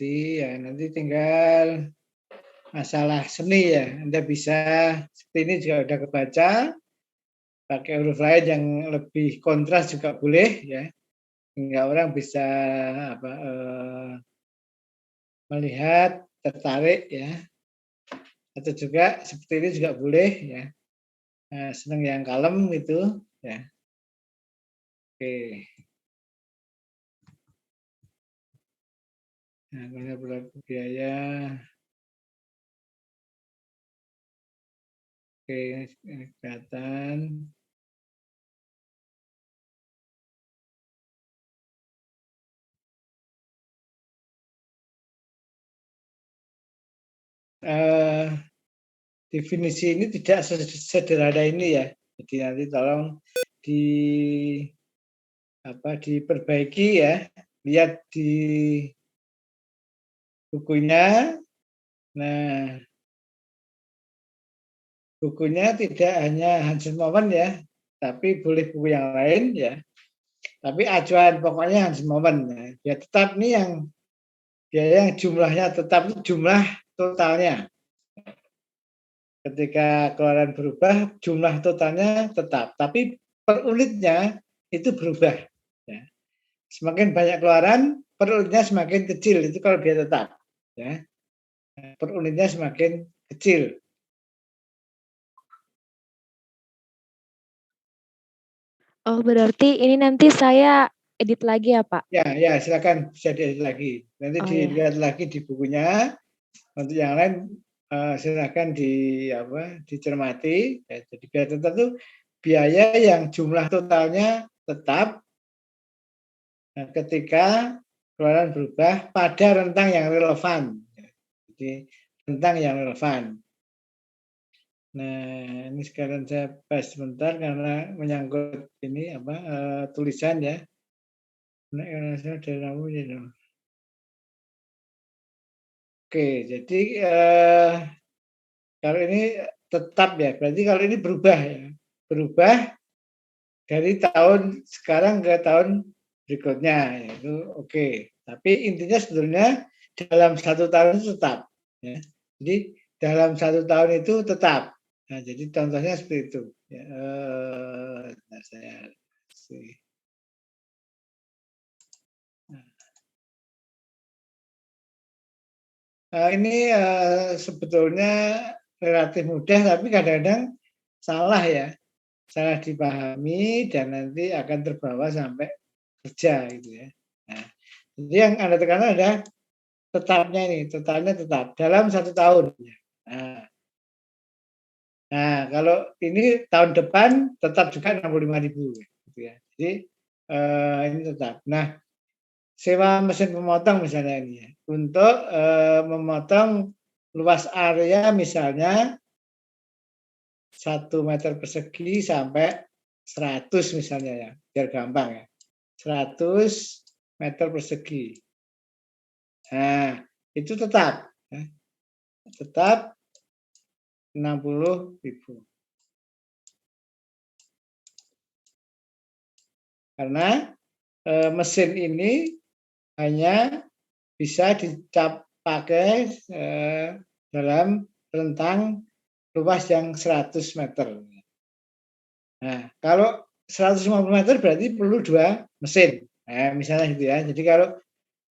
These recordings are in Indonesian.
Ya, nanti tinggal masalah seni ya. Anda bisa seperti ini juga udah kebaca, pakai huruf lain yang lebih kontras juga boleh ya. Sehingga orang bisa apa, melihat, tertarik ya. Atau juga seperti ini juga boleh ya. Senang yang kalem itu ya. Oke. Nah, kemudian berlaku biaya. Oke, ini kelihatan. Definisi ini tidak sederhana ini ya. Jadi nanti tolong diperbaiki ya. Lihat di bukunya. Nah, bukunya tidak hanya Hansen Moment ya, tapi boleh buku yang lain ya. Tapi acuan pokoknya Hansen Moment. Nah, ya tetap nih yang biaya yang jumlahnya tetap jumlah totalnya. Ketika keluaran berubah, jumlah totalnya tetap, tapi per unitnya itu berubah. Ya. Semakin banyak keluaran, per unitnya semakin kecil, itu kalau biaya tetap. Ya. Per unitnya semakin kecil. Oh, berarti ini nanti saya edit lagi ya, Pak? Ya, silakan bisa diedit lagi. Nanti dilihat lagi di bukunya. Untuk yang lain silakan dicermati. Ya, jadi biaya tetap itu biaya yang jumlah totalnya tetap ketika keluaran berubah pada rentang yang relevan. Jadi rentang yang relevan. Nah, ini sekarang saya bahas sebentar karena menyangkut ini tulisan ya. Nah, Oke, jadi kalau ini tetap ya, berarti kalau ini berubah ya. Berubah dari tahun sekarang ke tahun berikutnya, itu oke. Tapi intinya sebetulnya dalam 1 tahun itu tetap. Ya. Jadi dalam 1 tahun itu tetap. Nah, jadi contohnya seperti itu. Ya, saya kasih. Ini sebetulnya relatif mudah, tapi kadang-kadang salah ya. Salah dipahami dan nanti akan terbawa sampai kerja gitu ya. Nah, jadi yang Anda tekankan adalah tetapnya ini, totalnya tetap dalam 1 tahun. Nah, kalau ini tahun depan tetap juga 65.000 gitu ya. Jadi ini tetap. Nah, sewa mesin pemotong misalnya ini ya, untuk memotong luas area misalnya 1 meter persegi sampai 100 misalnya ya, biar gampang ya. 100 meter persegi. Nah, itu tetap. Ya. Tetap 60.000. Karena mesin ini hanya bisa dipakai dalam rentang luas yang 100 meter. Nah, kalau 150 meter berarti perlu 2 mesin. Nah, misalnya gitu ya. Jadi kalau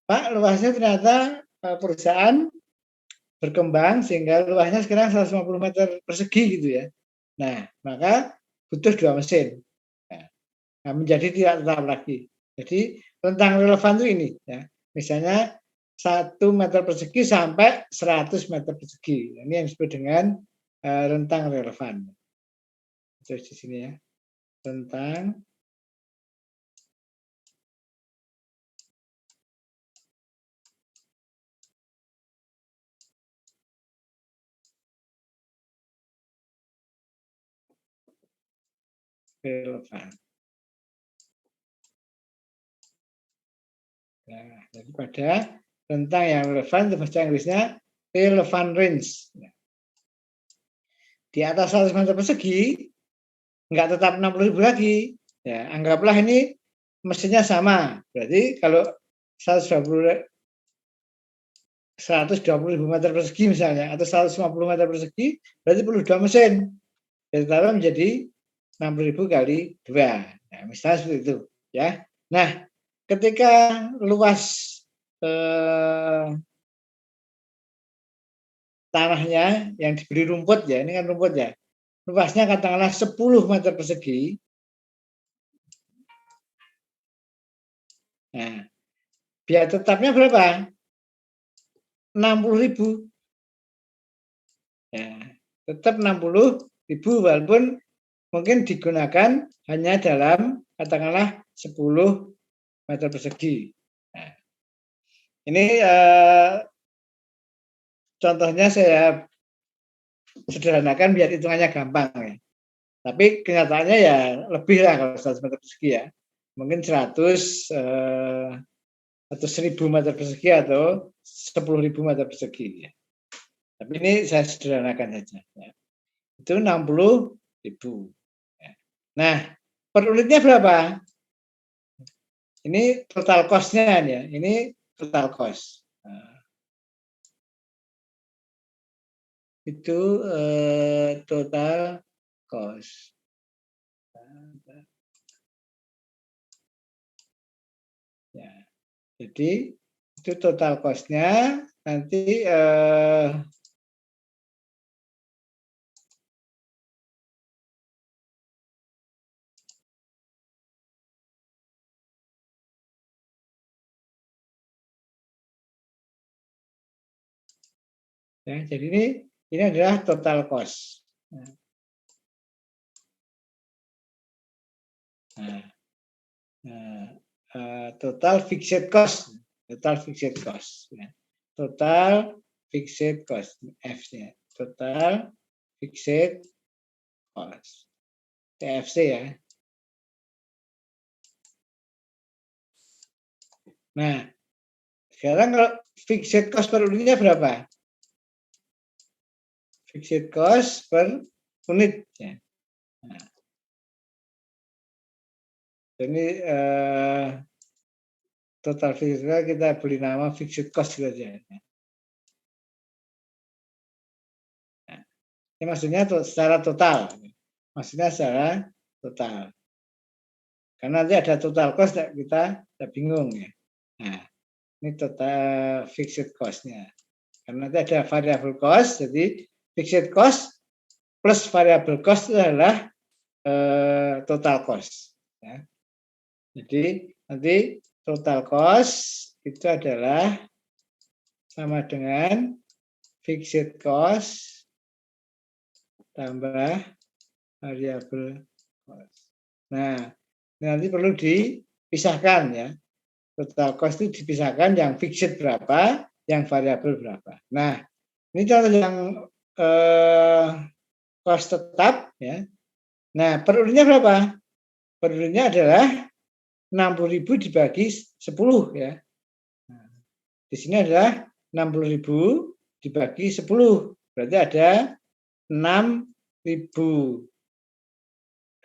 Pak luasnya ternyata perusahaan berkembang sehingga luasnya sekarang 150 meter persegi gitu ya. Nah, maka butuh 2 mesin. Nah, menjadi tidak tetap lagi. Jadi rentang relevan itu ini ya. Misalnya 1 meter persegi sampai 100 meter persegi. Ini yang disebut dengan rentang relevan. Terus di sini ya. Rentang relevan. Nah, jadi pada rentang yang relevan itu bahasa Inggrisnya relevant range. Di atas 100 meter persegi nggak tetap 60.000 lagi. Ya, anggaplah ini mesinnya sama. Berarti kalau 120 120.000 meter persegi misalnya, atau 150 meter persegi, berarti perlu 2 mesin. Jadi tambah menjadi 60.000 kali 2. Nah, misalnya seperti itu, ya. Nah, ketika luas tanahnya yang diberi rumput ya, ini kan rumput ya. Luasnya katakanlah 10 meter persegi. Nah, biaya tetapnya berapa? 60.000. Ya, tetap 60.000 walaupun mungkin digunakan hanya dalam katakanlah 10 meter persegi. Nah, ini contohnya saya sederhanakan biar hitungannya gampang ya. Tapi kenyataannya ya lebih lah kalau 100 meter persegi ya. Mungkin 100 atau 1.000 meter persegi atau 10.000 meter persegi ya. Tapi ini saya sederhanakan saja. Ya. Itu 60.000. Ya. Nah, per unitnya berapa? Ini total cost-nya ya. Ini total cost. Nah, itu total cost. Ya. Jadi itu total cost-nya nanti ya, jadi ini adalah total cost. Nah, total fixed cost, total fixed cost. Ya. Total fixed cost, F-nya. Total fixed cost. TFC ya. Nah, sekarang kalau fixed cost per unitnya berapa? Fixed cost per unit. Ya. Nah, ini total fixed cost kita beri nama fixed cost saja. Nah, ini maksudnya secara total. Maksudnya secara total. Karena nanti ada total cost kita bingung ya. Nah, ini total fixed cost-nya. Karena nanti ada variable cost, jadi fixed cost plus variable cost itu adalah total cost. Ya. Jadi nanti total cost itu adalah sama dengan fixed cost tambah variable cost. Nah, nanti perlu dipisahkan ya. Total cost itu dipisahkan yang fixed berapa, yang variabel berapa. Nah, ini contoh yang cost tetap ya. Nah, per unitnya berapa? Per unitnya adalah 60.000 dibagi 10 ya. Nah, di sini adalah 60.000 dibagi 10. Berarti ada 6.000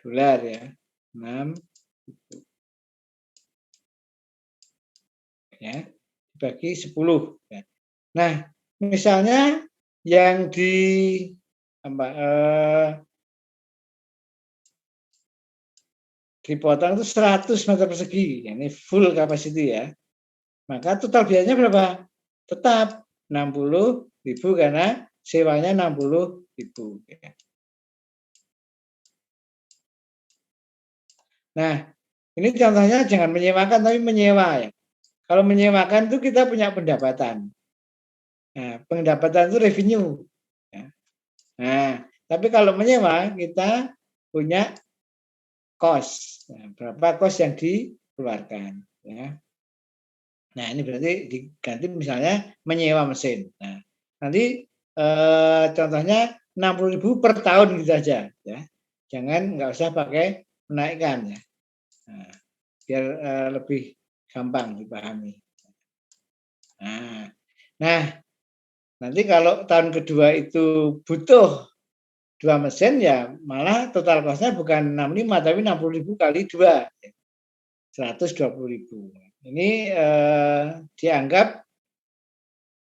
dolar ya. 6.000 ya, dibagi 10 ya. Nah, misalnya yang dipotong itu 100 meter persegi, ya, ini full capacity ya. Maka total biayanya berapa? Tetap 60.000 karena sewanya 60.000 ya. Nah, ini contohnya jangan menyewakan tapi menyewa ya. Kalau menyewakan itu kita punya pendapatan. Nah, pendapatan itu revenue. Ya. Nah, tapi kalau menyewa kita punya cost. Nah, berapa cost yang dikeluarkan. Ya. Nah, ini berarti diganti misalnya menyewa mesin. Nah, nanti contohnya 60.000 per tahun gitu saja. Ya. Jangan nggak usah pakai menaikkan ya. Nah, biar lebih gampang dipahami. Nah, nanti kalau tahun kedua itu butuh 2 mesin ya malah total cost-nya bukan 65 tapi 60.000 kali 2. 120.000. Ini dianggap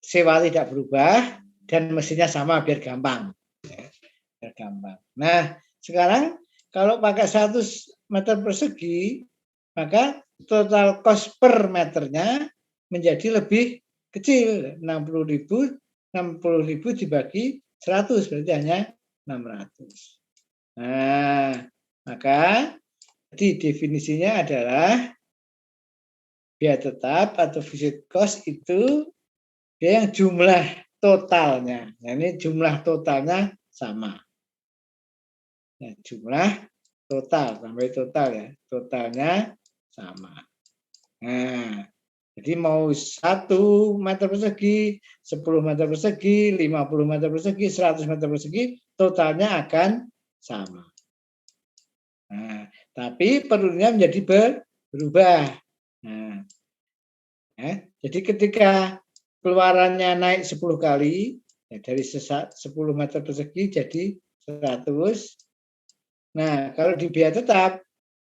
sewa tidak berubah, dan mesinnya sama biar gampang. Ya, biar gampang. Nah, sekarang kalau pakai 100 meter persegi, maka total cost per meternya menjadi lebih kecil, 60.000 dibagi 100 berarti hanya 600. Nah, maka jadi definisinya adalah biaya tetap atau visit cost itu dia yang jumlah totalnya. Nah, ini jumlah totalnya sama. Ya, jumlah total, sampai total ya. Totalnya sama. Nah, jadi mau 1 meter persegi, 10 meter persegi, 50 meter persegi, 100 meter persegi, totalnya akan sama. Nah, tapi perlunya menjadi berubah. Nah, ya, jadi ketika keluarannya naik 10 kali, ya dari 10 meter persegi jadi 100. Nah, kalau di biaya tetap,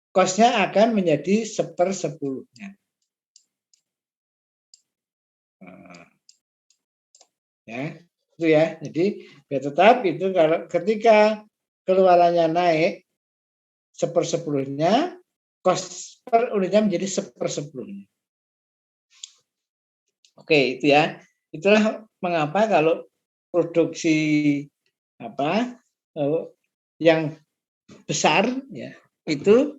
kosnya akan menjadi 1/10-nya. Nah, ya, itu ya. Jadi biaya tetap itu kalau ketika keluarannya naik 1/10-nya, kos per unitnya menjadi 1/10-nya. Oke, itu ya. Itulah mengapa kalau produksi apa yang besar ya itu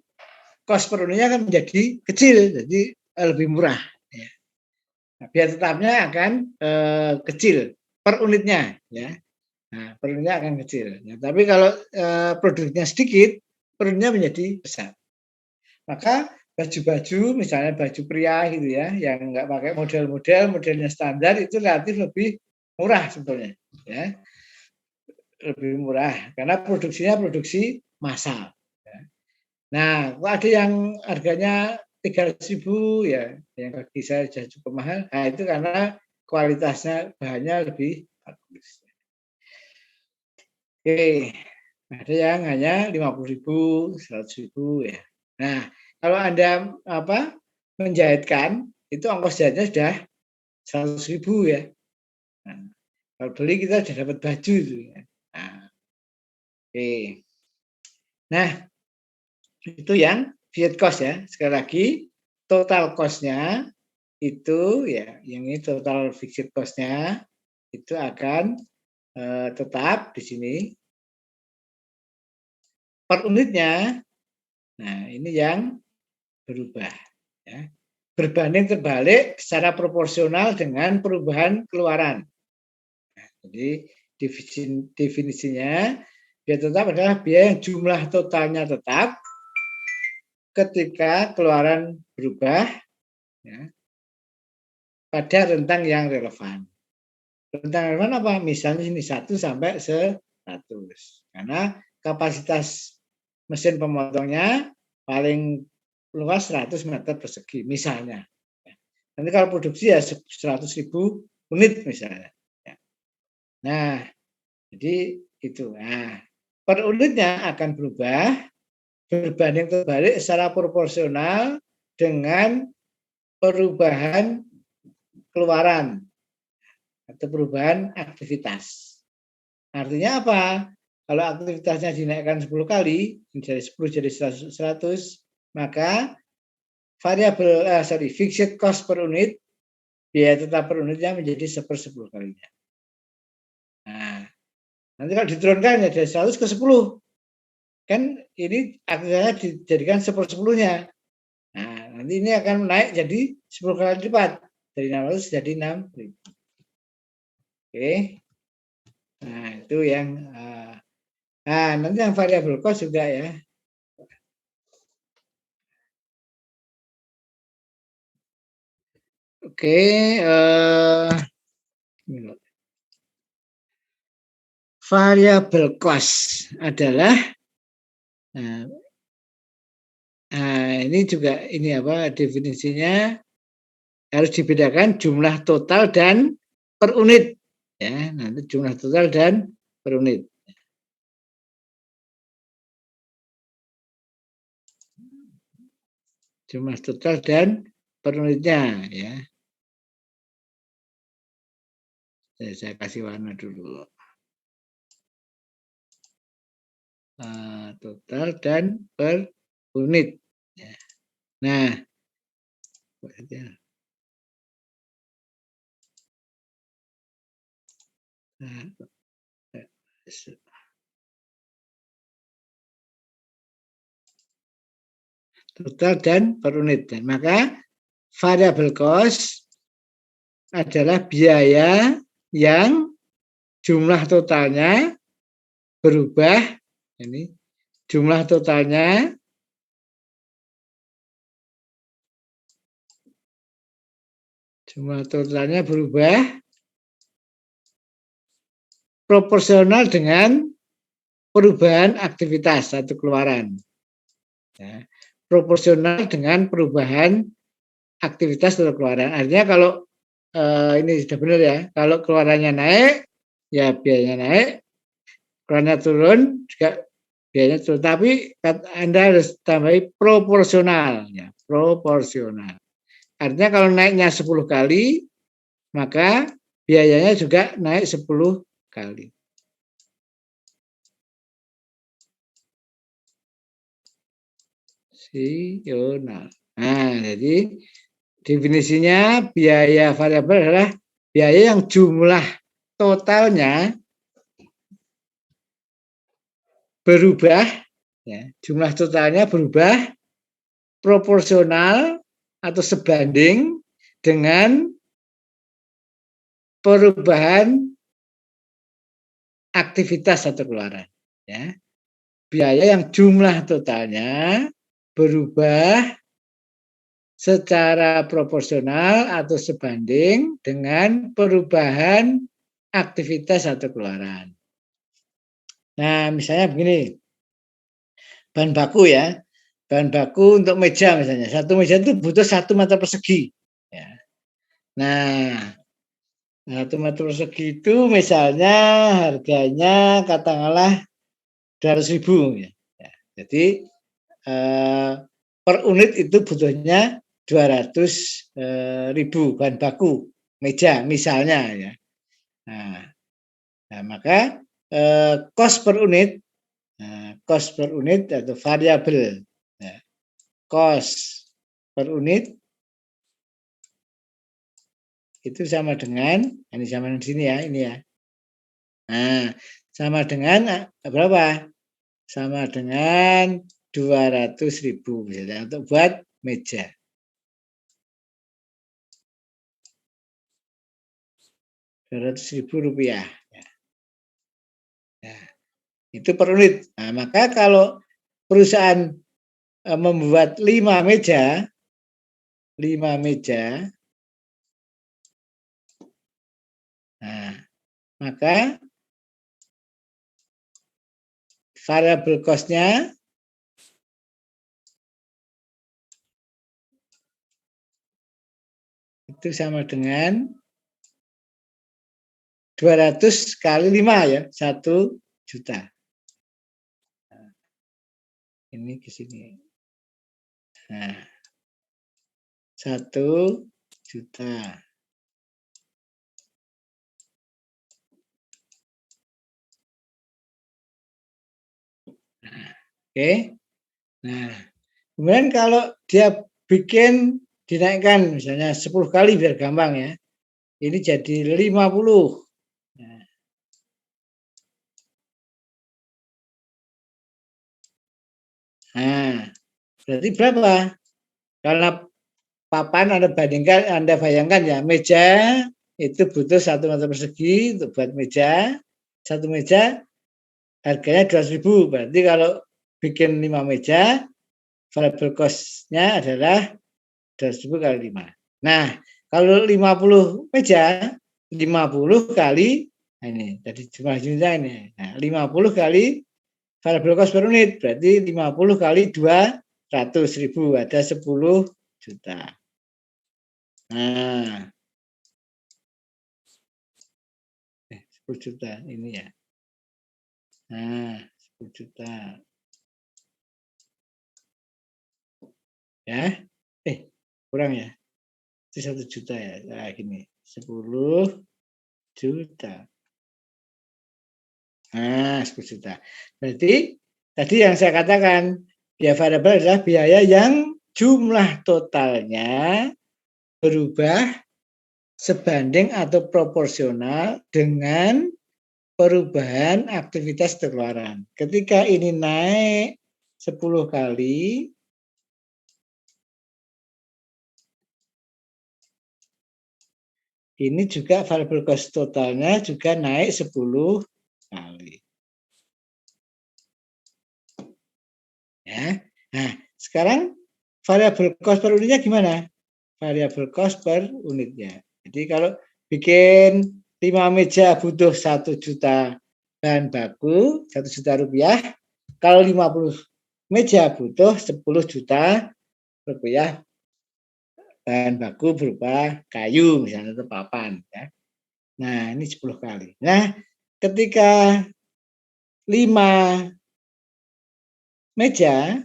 kos per unitnya akan menjadi kecil, jadi lebih murah. Ya. Nah, biaya tetapnya akan kecil per unitnya, ya. Nah, per unitnya akan kecil. Ya, tapi kalau produknya sedikit, per unitnya menjadi besar. Maka baju-baju, misalnya baju pria gitu ya, yang nggak pakai model-model, modelnya standar itu relatif lebih murah sebetulnya, ya, lebih murah karena produksinya produksi massal. Ya. Nah, kok ada yang harganya 300.000 ya, yang bagi saya sudah cukup mahal. Nah, itu karena kualitasnya bahannya lebih bagus. Oke, ada yang hanya 50.000, 100.000 ya. Nah, kalau Anda menjahitkan itu ongkos jahitnya sudah 100.000 ya. Nah, kalau beli kita sudah dapat baju itu ya. Nah, oke. Nah, itu yang visit cost ya. Sekali lagi, total cost-nya itu ya, yang ini total fixed cost-nya itu akan tetap di sini per unitnya. Nah, ini yang berubah ya. Berbanding terbalik secara proporsional dengan perubahan keluaran. Nah, jadi definisinya biaya tetap adalah biaya yang jumlah totalnya tetap ketika keluaran berubah ya, pada rentang yang relevan. Rentang relevan apa? Misalnya ini 1 sampai 100. Karena kapasitas mesin pemotongnya paling luas 100 meter persegi misalnya. Nanti kalau produksi ya 100.000 unit misalnya. Nah, jadi itu. Nah, per unitnya akan berubah berbanding terbalik secara proporsional dengan perubahan keluaran atau perubahan aktivitas. Artinya apa? Kalau aktivitasnya dinaikkan 10 kali, dari 10 jadi 100, maka fixed cost per unit, biaya tetap per unitnya menjadi 1/10 kalinya. Nah, nanti kalau diturunkan ya dari 100 ke 10. Kan ini aktivitasnya dijadikan 1/10-nya. Nah, nanti ini akan naik jadi 10 kali lipat. Dari 600 jadi 6.000. Oke. Nah, itu yang nanti yang variable cost juga ya. Oke, variable cost adalah ini juga ini definisinya harus dibedakan jumlah total dan per unit ya. Nanti jumlah total dan per unit. Jumlah total dan per unitnya ya. Saya kasih warna dulu. Total dan per unit. Ya. Nah, total dan per unit. Maka variable cost adalah biaya yang jumlah totalnya berubah. Ini jumlah totalnya berubah proporsional dengan perubahan aktivitas atau keluaran. Ya, proporsional dengan perubahan aktivitas atau keluaran. Artinya kalau ini sudah benar ya, kalau keluarannya naik, ya biayanya naik, keluarannya turun, juga biayanya turun. Tapi Anda harus tambahi proporsional. Ya, proporsional. Artinya kalau naiknya 10 kali, maka biayanya juga naik 10 kali. Rasional. Nah, jadi definisinya biaya variabel adalah biaya yang jumlah totalnya berubah, ya, jumlah totalnya berubah proporsional atau sebanding dengan perubahan aktivitas atau keluaran. Ya. Biaya yang jumlah totalnya berubah secara proporsional atau sebanding dengan perubahan aktivitas atau keluaran. Nah, misalnya begini, bahan baku ya, bahan baku untuk meja misalnya, satu meja itu butuh 1 meter persegi. Ya. Nah, 1 meter persegi itu misalnya harganya katakanlah 200.000 ya. Ya. Jadi per unit itu butuhnya 200.000 bahan baku meja misalnya ya. Nah maka cost per unit, atau variabel ya, cost per unit itu sama dengan ini sama di sini ya, ini ya. Nah, sama dengan berapa? Sama dengan 200.000 misalnya untuk buat meja. Rp200.000. Ya. Nah, itu per unit. Nah, maka kalau perusahaan membuat 5 meja, nah, maka variable cost-nya itu sama dengan 200 kali 5 ya, 1 juta. Nah, ini ke sini. Nah, 1 juta. Nah, oke. Nah, kemudian kalau dia bikin dinaikkan misalnya 10 kali biar gampang ya. Ini jadi 50. Nah, berarti berapa? Karena papan Anda bayangkan ya, meja itu butuh 1 meter persegi untuk buat meja. Satu meja harganya 200.000. Berarti kalau bikin 5 meja, variable cost-nya adalah 200.000 kali 5. Nah, kalau 50 meja, 50 kali, nah ini tadi jumlah unitnya ini. Nah, 50 kali variable cost per unit, berarti 50 kali 200.000, ada 10 juta. Nah, 10 juta ini ya. Nah, 10 juta. Ya, kurang ya. Itu 1 juta ya. Nah, gini, 10 juta. Nah, 10 juta. Berarti tadi yang saya katakan, biaya variabel adalah biaya yang jumlah totalnya berubah sebanding atau proporsional dengan perubahan aktivitas pengeluaran. Ketika ini naik 10 kali, ini juga variable cost totalnya juga naik 10 kali. Ya. Nah, sekarang variable cost per unitnya gimana? Variable cost per unitnya. Jadi kalau bikin 5 meja butuh 1 juta bahan baku, 1 juta rupiah. Kalau 50 meja butuh 10 juta rupiah bahan baku berupa kayu misalnya atau papan. Ya. Nah, ini 10 kali. Nah, ketika 5 meja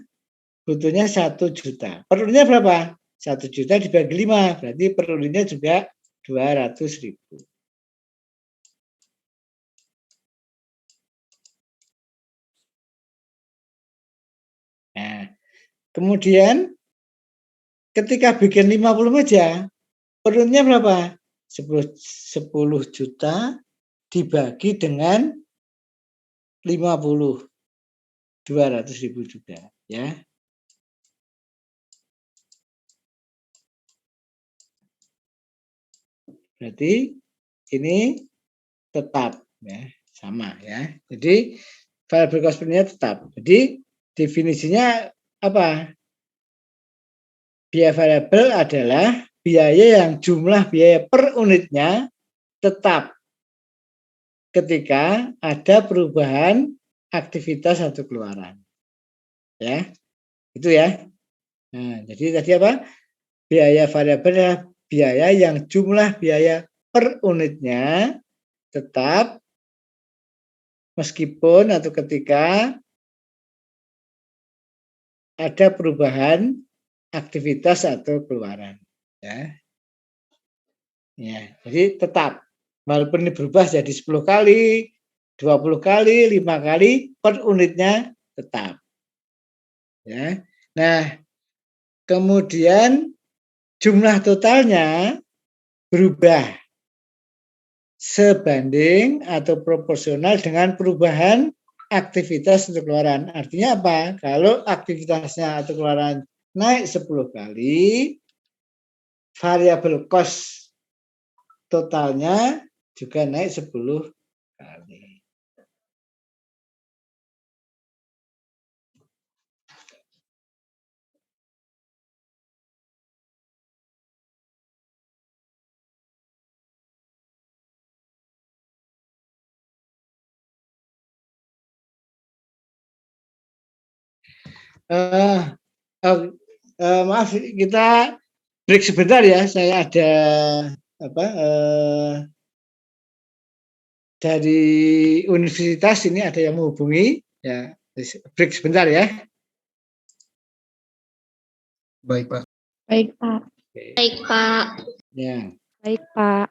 butuhnya 1 juta. Per unitnya berapa? 1 juta dibagi 5, berarti per unitnya juga 200.000. Nah, kemudian ketika bikin 50 meja, per unitnya berapa? 10 juta dibagi dengan 50, 200.000 juga, ya. Berarti ini tetap ya, sama ya. Jadi variable cost per unitnya tetap. Jadi definisinya apa? Biaya variabel adalah biaya yang jumlah biaya per unitnya tetap ketika ada perubahan aktivitas atau keluaran. Ya, itu ya. Nah, jadi tadi apa? Biaya variabel adalah biaya yang jumlah biaya per unitnya tetap meskipun atau ketika ada perubahan aktivitas atau keluaran. Ya. Ya, jadi tetap walaupun ini berubah jadi 10 kali, 20 kali, 5 kali per unitnya tetap. Ya. Nah, kemudian jumlah totalnya berubah sebanding atau proporsional dengan perubahan aktivitas atau keluaran. Artinya apa? Kalau aktivitasnya atau keluaran naik 10 kali, variabel cost totalnya juga naik 10 kali. Eh, eh, maaf, kita break sebentar ya. Saya ada apa dari universitas ini ada yang menghubungi. Ya, break sebentar ya. Baik, Pak. Baik, Pak. Baik, Pak. Ya. Baik, Pak.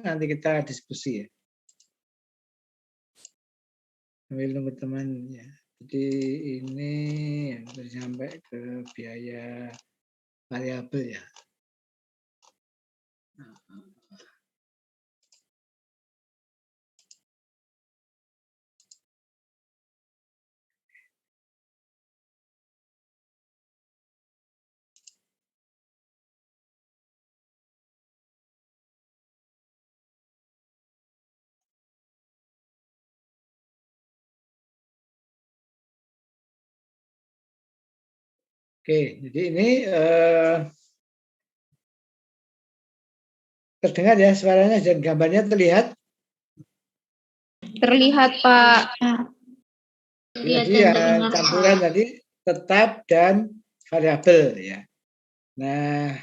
nanti kita diskusi ya. Sambil nunggu teman ya. Jadi ini yang sampai ke biaya variabel ya. Oke, jadi ini terdengar ya suaranya dan gambarnya terlihat? Terlihat, Pak. Jadi ya campuran tadi tetap dan variabel ya. Nah,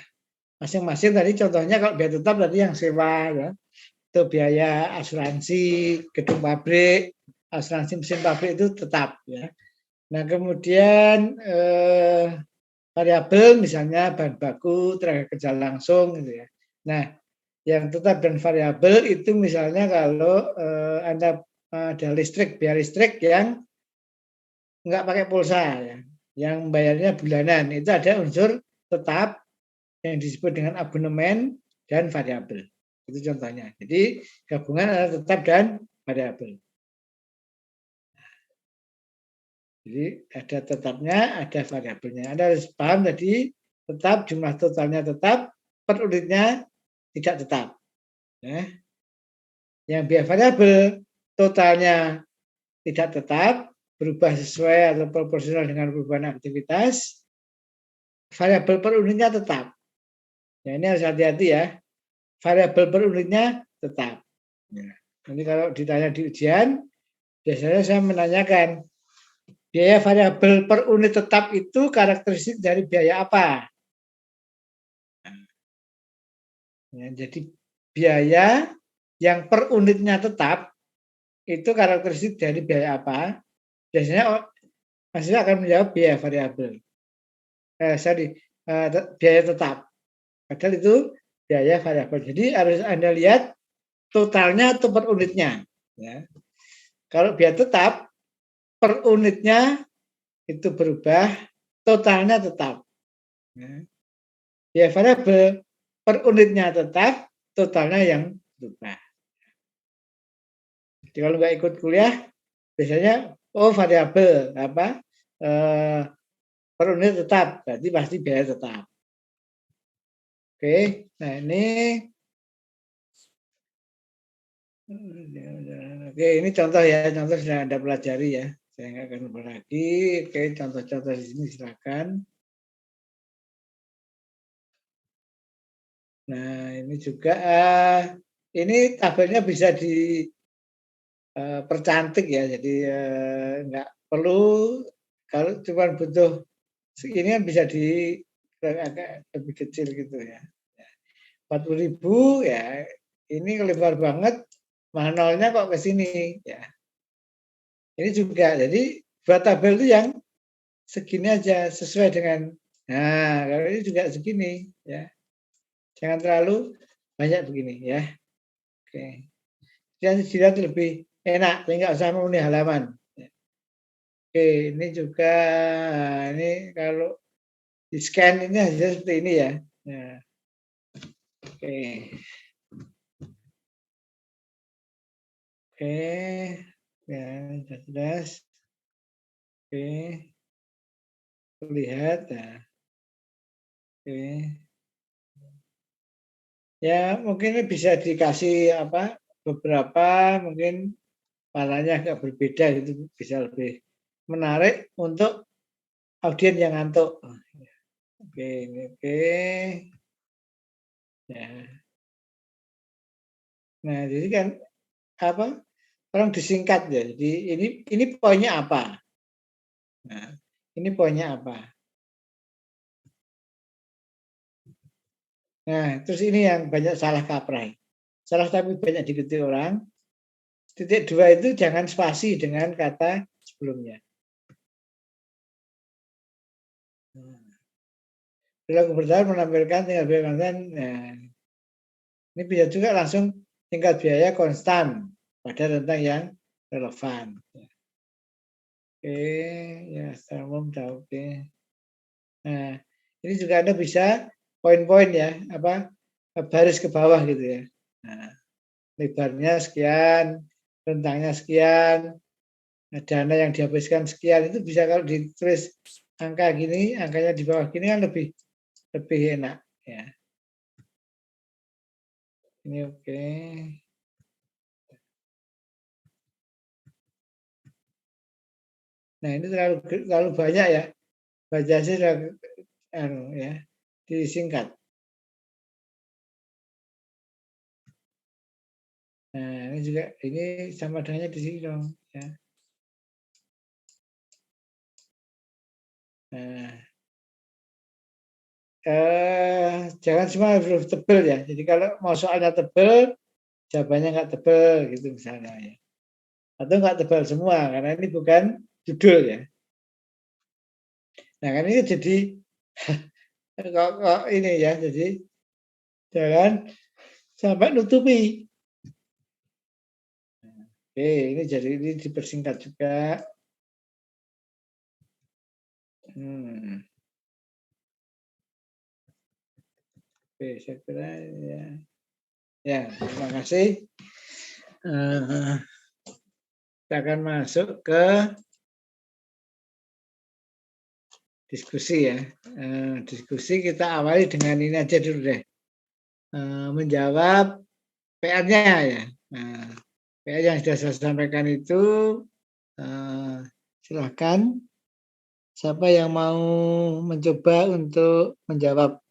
masing-masing tadi contohnya kalau biaya tetap tadi yang sewa ya, itu biaya asuransi gedung pabrik, asuransi mesin pabrik itu tetap ya. Nah, kemudian variabel misalnya bahan baku, tenaga kerja langsung gitu ya. Nah, yang tetap dan variabel itu misalnya kalau Anda ada listrik, biaya listrik yang nggak pakai pulsa ya, yang bayarnya bulanan, itu ada unsur tetap yang disebut dengan abonemen dan variabel. Itu contohnya. Jadi gabungan adalah tetap dan variabel. Jadi ada tetapnya, ada variabelnya. Anda harus paham tadi tetap jumlah totalnya tetap, per unitnya tidak tetap. Ya. Yang biaya variabel totalnya tidak tetap, berubah sesuai atau proporsional dengan perubahan aktivitas, variabel per unitnya tetap. Ya, ini harus hati-hati ya. Variabel per unitnya tetap. Ya. Nanti kalau ditanya di ujian, biasanya saya menanyakan, biaya variabel per unit tetap itu karakteristik dari biaya apa? Ya, jadi biaya yang per unitnya tetap itu karakteristik dari biaya apa? Biasanya maksudnya akan menjawab biaya variabel. Biaya tetap. Padahal itu biaya variabel. Jadi harus Anda lihat totalnya atau per unitnya. Ya. Kalau biaya tetap per unitnya itu berubah, totalnya tetap. Ya. Biaya variabel per unitnya tetap, totalnya yang berubah. Jadi kalau nggak ikut kuliah, biasanya variabel apa per unit tetap, berarti pasti biaya tetap. Oke, nah ini oke, ini contoh ya, contoh sudah Anda pelajari ya. Saya nggak akan ulang lagi. Oke, contoh-contoh di sini silakan. Nah, ini juga ini tabelnya bisa dipercantik ya. Jadi nggak perlu kalau cuma butuh segini kan bisa di agak lebih kecil gitu ya. 40.000 ya. Ini lebar banget, nolnya kok ke sini ya. Ini juga. Jadi buat tabel itu yang segini aja sesuai dengan. Nah, kalau ini juga segini ya. Jangan terlalu banyak begini ya. Oke. Yang dilihat lebih enak, nggak usah memenuhi halaman. Oke, ini juga ini kalau di scan ini hasilnya seperti ini ya. Nah, oke. Oke, ya jelas. Oke, terlihat ya. Oke. Ya, mungkin bisa dikasih apa beberapa mungkin warnanya agak berbeda itu bisa lebih menarik untuk audiens yang ngantuk. Oke, ini oke. Ya. Nah, jadi kan apa? Orang disingkat ya. Jadi ini poinnya apa? Nah, ini poinnya apa? Nah, terus ini yang banyak salah kaprah. Salah tapi banyak diikuti orang. Titik dua itu jangan spasi dengan kata sebelumnya. Perilaku bertahan menampilkan tinggal konten. Nah, ini bisa juga langsung tingkat biaya konstan pada rentang yang relevan. Oke, ya secara umum udah oke. Nah, ini juga Anda bisa poin-poin ya, baris ke bawah gitu ya. Nah, lebarnya sekian, rentangnya sekian, dana yang dihabiskan sekian, itu bisa kalau ditulis angka gini, angkanya di bawah gini kan lebih enak ya. Ini oke. Nah, ini terlalu banyak ya. Baca saja ya, disingkat. Nah, ini juga ini sama dengannya di sini dong ya. Nah, jangan semua huruf tebel ya. Jadi kalau mau soalnya tebel, jawabannya nggak tebel gitu misalnya ya. Atau nggak tebal semua karena ini bukan judul ya. Nah kan ini jadi kok ini ya, jadi jangan sampai nutupi. Oke, ini jadi ini dipersingkat juga. Oke, saya kira ya. Ya, terima kasih. Kita akan masuk ke diskusi ya. Diskusi kita awali dengan ini aja dulu deh. Menjawab PR-nya ya. Nah, PR yang sudah saya sampaikan itu silakan. Siapa yang mau mencoba untuk menjawab?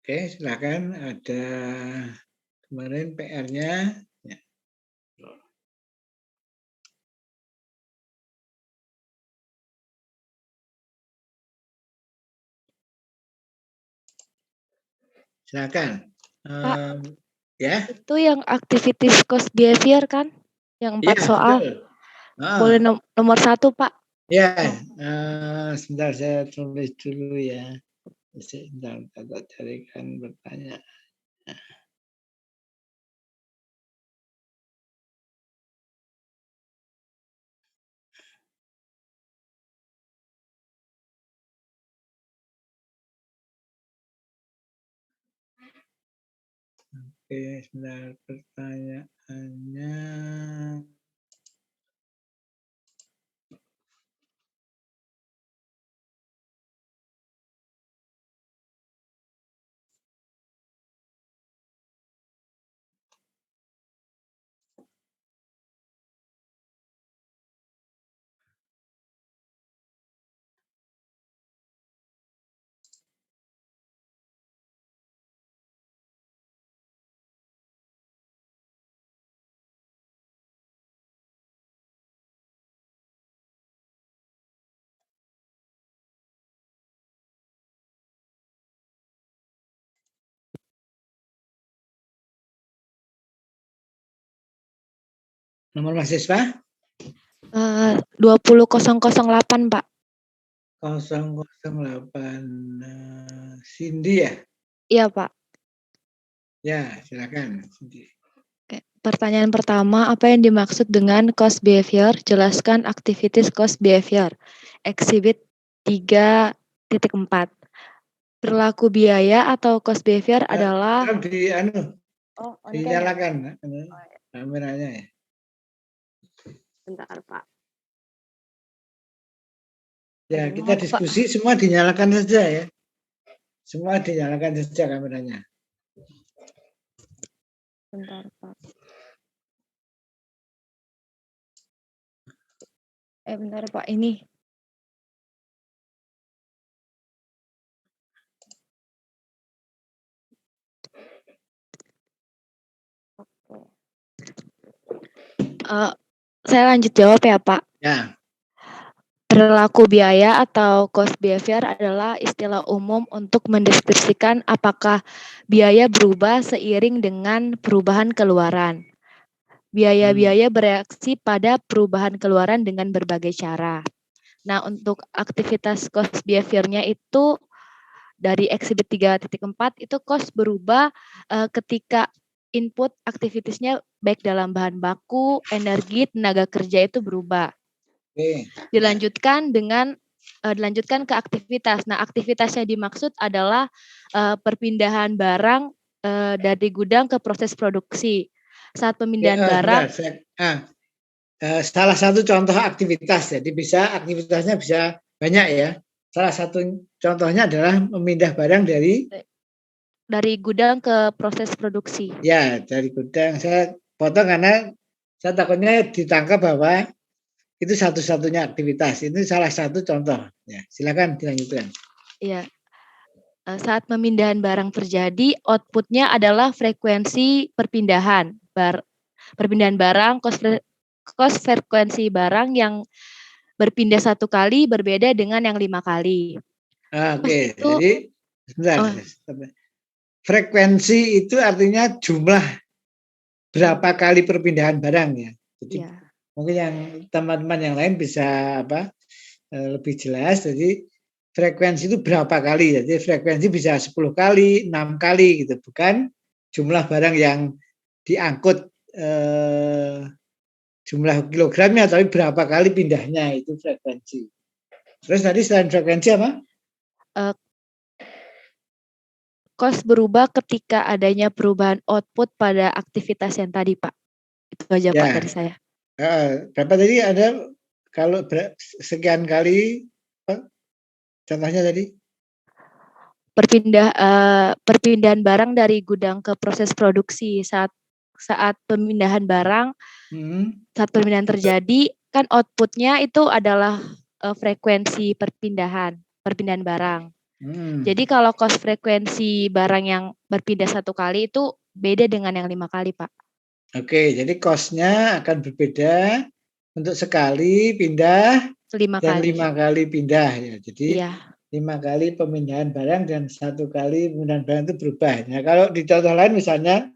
Oke, silakan. Ada kemarin PR-nya. Ya. Silakan. Pak, Ya. itu yang activities cost behavior kan? Yang 4 Iya, soal. betul. Boleh nomor 1, Pak. Ya, sebentar saya tulis dulu ya. Sebentar, kita carikan pertanyaan. Oke, sebentar pertanyaannya. Nomor mahasiswa? 20008, Pak. 008. Cindy ya? Iya, Pak. Ya, silakan. Cindy. Oke. Pertanyaan pertama, apa yang dimaksud dengan cost behavior? Jelaskan activities cost behavior. Exhibit 3.4. Perilaku biaya atau cost behavior adalah dinyalakan kameranya ya. Bentar, Pak. Ya, kita diskusi semua dinyalakan saja ya. Semua dinyalakan saja kameranya. Bentar, Pak. Bentar, Pak, ini. Saya lanjut jawab ya, Pak. Ya. Perilaku biaya atau cost behavior adalah istilah umum untuk mendeskripsikan apakah biaya berubah seiring dengan perubahan keluaran. Biaya-biaya bereaksi pada perubahan keluaran dengan berbagai cara. Nah, untuk aktivitas cost behavior-nya itu dari exhibit 3.4 itu cost berubah ketika input aktivitasnya baik dalam bahan baku, energi, tenaga kerja itu berubah. Dilanjutkan ke aktivitas. Nah, aktivitas yang dimaksud adalah perpindahan barang dari gudang ke proses produksi. Saat pemindahan barang, salah satu contoh aktivitas, jadi aktivitasnya bisa banyak ya. Salah satu contohnya adalah memindah barang dari gudang ke proses produksi. Ya, dari gudang. Saya potong karena saya takutnya ditangkap bahwa itu satu-satunya aktivitas. Ini salah satu contoh. Ya, silakan dilanjutkan. Iya. Saat pemindahan barang terjadi, outputnya adalah frekuensi perpindahan. Perpindahan barang, cost frekuensi barang yang berpindah 1 kali berbeda dengan yang 5 kali. Oke. Jadi sebentar. Frekuensi itu artinya jumlah berapa kali perpindahan barang ya. Jadi mungkin yang teman-teman yang lain bisa lebih jelas. Jadi frekuensi itu berapa kali. Jadi frekuensi bisa 10 kali, 6 kali gitu. Bukan jumlah barang yang diangkut jumlah kilogramnya, tapi berapa kali pindahnya itu frekuensi. Terus tadi selain frekuensi apa? Cost berubah ketika adanya perubahan output pada aktivitas yang tadi, Pak. Itu aja ya, Pak dari saya. Berapa tadi ada kalau sekian kali, Pak? Contohnya tadi? Perpindahan barang dari gudang ke proses produksi. Saat pemindahan barang, saat perpindahan terjadi, kan outputnya itu adalah frekuensi perpindahan barang. Jadi kalau cost frekuensi barang yang berpindah 1 kali itu beda dengan yang 5 kali, Pak. Oke, jadi cost-nya akan berbeda untuk sekali pindah 5 dan kali. 5 kali pindah ya. Jadi 5 kali pemindahan barang dan 1 kali pemindahan barang itu berubah. Nah, kalau di contoh lain misalnya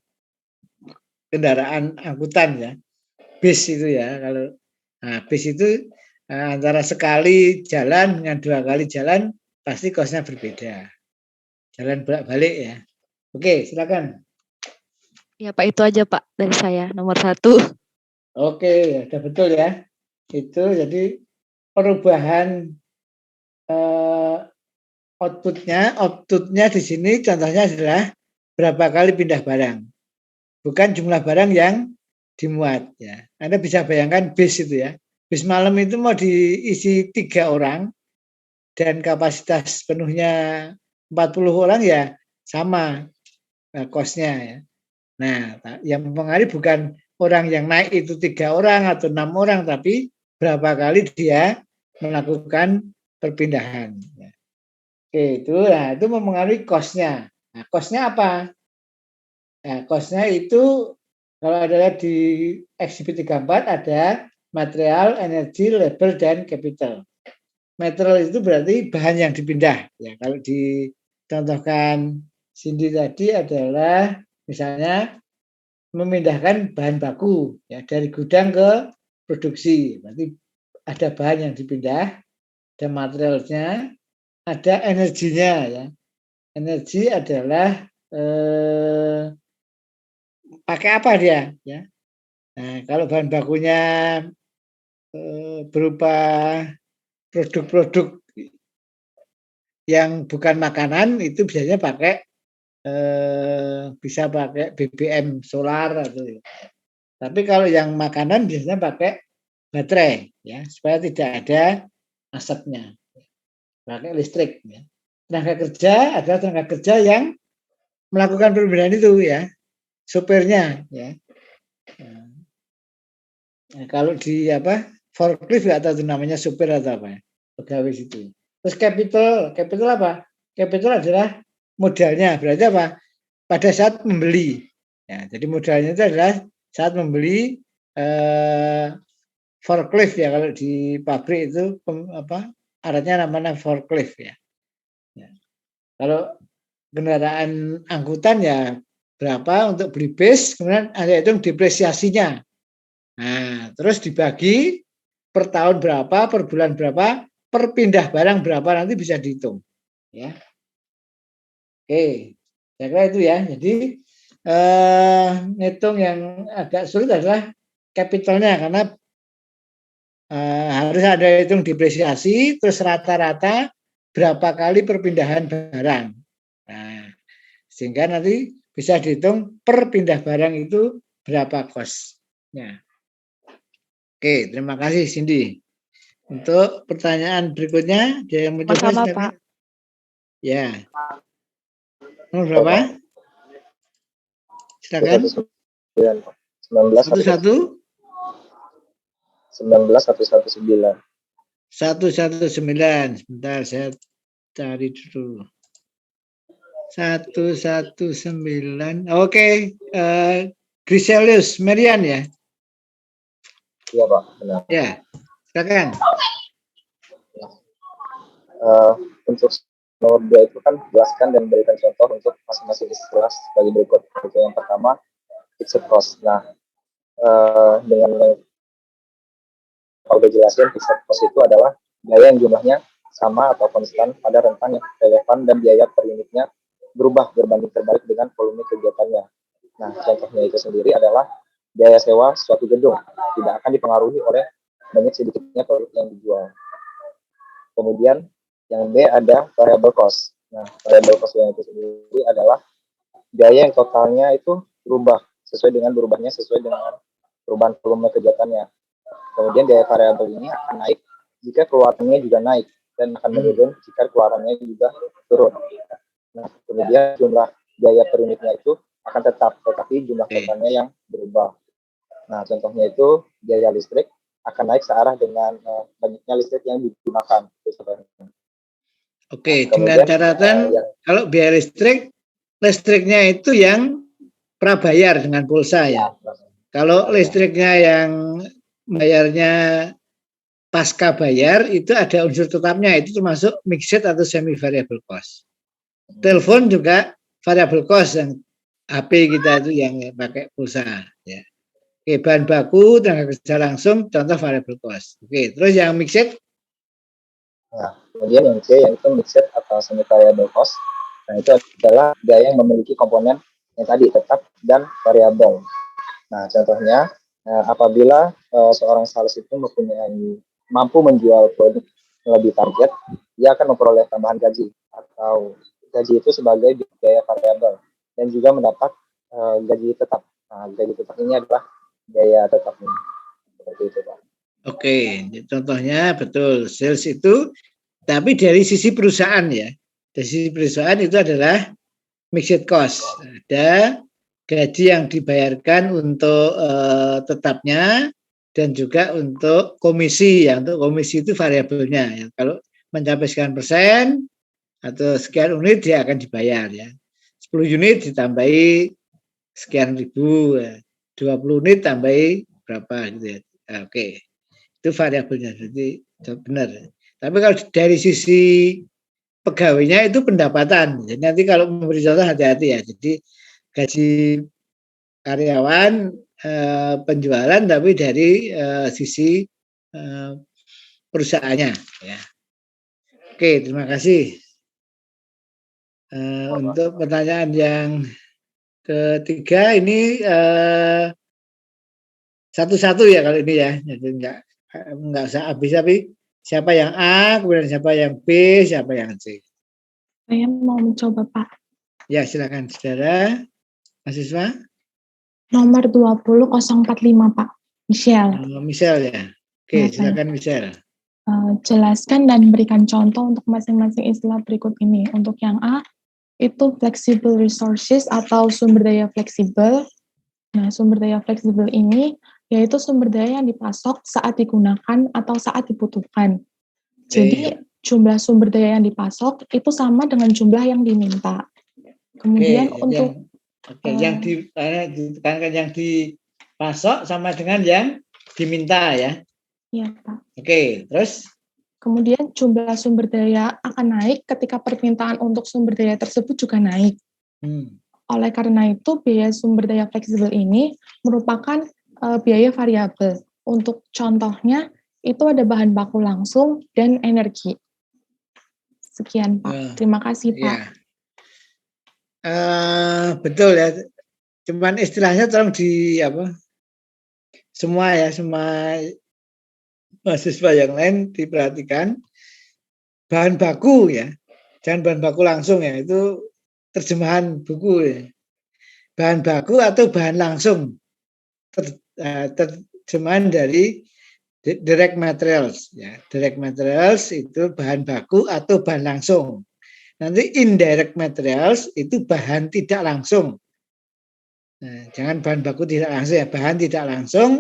kendaraan angkutan ya, bis itu ya. Kalau bis itu antara sekali jalan dengan 2 kali jalan pasti cost-nya berbeda. Jalan bolak-balik ya. Oke, silakan. Ya Pak, itu aja Pak dari saya, nomor 1. Oke, sudah betul ya. Itu jadi perubahan outputnya di sini contohnya adalah berapa kali pindah barang. Bukan jumlah barang yang dimuat ya. Anda bisa bayangkan bis itu ya. Bis malam itu mau diisi 3 orang dan kapasitas penuhnya 40 orang ya sama cost-nya ya. Nah, yang mempengaruhi bukan orang yang naik itu 3 orang atau 6 orang, tapi berapa kali dia melakukan perpindahan. Oke, itu mempengaruhi cost-nya. Nah, cost-nya apa? Nah, cost-nya itu kalau adalah di exhibit 34 ada material, energi, labor, dan capital. Material itu berarti bahan yang dipindah. Ya, kalau dicontohkan Cindy tadi adalah misalnya memindahkan bahan baku ya dari gudang ke produksi. Berarti ada bahan yang dipindah, ada materialnya, ada energinya ya. Energi adalah pakai apa dia ya. Nah, kalau bahan bakunya berupa produk-produk yang bukan makanan itu biasanya bisa pakai BBM solar atau tapi kalau yang makanan biasanya pakai baterai ya supaya tidak ada asapnya, pakai listrik ya. Tenaga kerja adalah tenaga kerja yang melakukan perpindahan itu ya, supirnya ya. Nah, kalau di forklift nggak tahu itu namanya supir atau apa ya, pegawai situ. Terus capital apa? Capital adalah modalnya, berarti apa? Pada saat membeli. Ya, jadi modalnya itu adalah saat membeli forklift ya, kalau di pabrik itu alatnya namanya forklift ya. Kalau kendaraan angkutan ya berapa untuk beli bis, kemudian ada hitung depresiasinya. Nah, terus dibagi per tahun berapa, per bulan berapa, per pindah barang berapa, nanti bisa dihitung. Ya. Oke, saya kira itu ya. Jadi ngitung yang agak sulit adalah capitalnya, karena harus ada hitung depresiasi, terus rata-rata berapa kali perpindahan barang. Nah, sehingga nanti bisa dihitung per pindah barang itu berapa kosnya. Oke, terima kasih Cindy. Untuk pertanyaan berikutnya, dia yang mencoba Sama-sama, Pak. Ya. Nomor berapa? Silakan. 19 119. 119. Sebentar, saya cari dulu. 119. Oke, Griselius Merian ya? Iya Pak, benar. Ya, silakan. Untuk nomor 2 itu kan jelaskan dan berikan contoh untuk masing-masing istilah sebagai berikut. Untuk yang pertama, fixed cost. Nah, dengan yang udah jelasin, fixed cost itu adalah biaya yang jumlahnya sama atau konstan pada rentang yang relevan dan biaya per unitnya berubah berbanding terbalik dengan volume kegiatannya. Nah, contohnya itu sendiri adalah biaya sewa suatu gedung tidak akan dipengaruhi oleh banyak sedikitnya produk yang dijual. Kemudian yang B ada variable cost. Nah, variable cost yang itu sendiri adalah biaya yang totalnya itu berubah sesuai dengan perubahan volume kegiatannya. Kemudian biaya variabel ini akan naik jika keluarannya juga naik dan akan menurun jika keluarannya juga turun. Nah, kemudian jumlah biaya per unitnya itu akan tetap, tetapi jumlah totalnya yang berubah. Nah, contohnya itu biaya listrik akan naik searah dengan banyaknya listrik yang digunakan. Oke, dengan catatan kalau biaya listriknya itu yang prabayar dengan pulsa ya. Kalau listriknya yang bayarnya pasca bayar itu ada unsur tetapnya, itu termasuk mixed atau semi variable cost. Telepon juga variable cost, yang HP kita itu yang pakai pulsa ya. Oke, bahan baku, tenaga kerja langsung, contoh variable cost. Oke, terus yang mixed? Nah, kemudian yang C yaitu mixed atau semi variable cost. Nah, itu adalah biaya yang memiliki komponen yang tadi tetap dan variabel. Nah, contohnya apabila seorang sales itu mampu menjual produk lebih target, dia akan memperoleh tambahan gaji, atau gaji itu sebagai biaya variabel, dan juga mendapat gaji tetap. Nah, gaji tetap ini adalah biaya tetapnya. Seperti itu, Pak. Oke, contohnya betul, sales itu, tapi dari sisi perusahaan ya. Dari sisi perusahaan itu adalah mixed cost. Ada gaji yang dibayarkan untuk tetapnya dan juga untuk komisi. Ya, untuk komisi itu variabelnya. Ya. Kalau mencapai sekian persen atau sekian unit dia akan dibayar ya. 10 unit ditambahi sekian ribu, ya. 20 unit tambahi berapa gitu ya. Nah, oke. Itu variabelnya, jadi benar. Tapi kalau dari sisi pegawainya itu pendapatan. Jadi nanti kalau memberi contoh hati-hati ya. Jadi gaji karyawan penjualan tapi dari sisi perusahaannya. Ya. Oke, terima kasih. Untuk pertanyaan yang ketiga ini satu-satu ya kalau ini ya. Jadi enggak usah habis, tapi siapa yang A, kemudian siapa yang B, siapa yang C. Saya mau mencoba, Pak. Ya, silakan saudara mahasiswa. Nomor 20045, Pak. Michelle. Michelle ya. Oke, silakan Michelle. Jelaskan dan berikan contoh untuk masing-masing istilah berikut ini. Untuk yang A, itu flexible resources atau sumber daya fleksibel. Nah, sumber daya fleksibel ini yaitu sumber daya yang dipasok saat digunakan atau saat dibutuhkan. Jadi, jumlah sumber daya yang dipasok itu sama dengan jumlah yang diminta. Kemudian untuk yang ditekankan yang dipasok sama dengan yang diminta ya. Iya, Pak. Oke, terus? Kemudian jumlah sumber daya akan naik ketika permintaan untuk sumber daya tersebut juga naik. Oleh karena itu, biaya sumber daya fleksibel ini merupakan biaya variabel. Untuk contohnya, itu ada bahan baku langsung dan energi. Sekian, Pak. Terima kasih, Pak. Betul ya. Cuman istilahnya tolong semua mahasiswa yang lain diperhatikan. Bahan baku ya, jangan bahan baku langsung ya, itu terjemahan buku ya. Bahan baku atau bahan langsung, terjemahan dari direct materials ya. Direct materials itu bahan baku atau bahan langsung. Nanti indirect materials itu bahan tidak langsung. Nah, jangan bahan baku tidak langsung ya, bahan tidak langsung,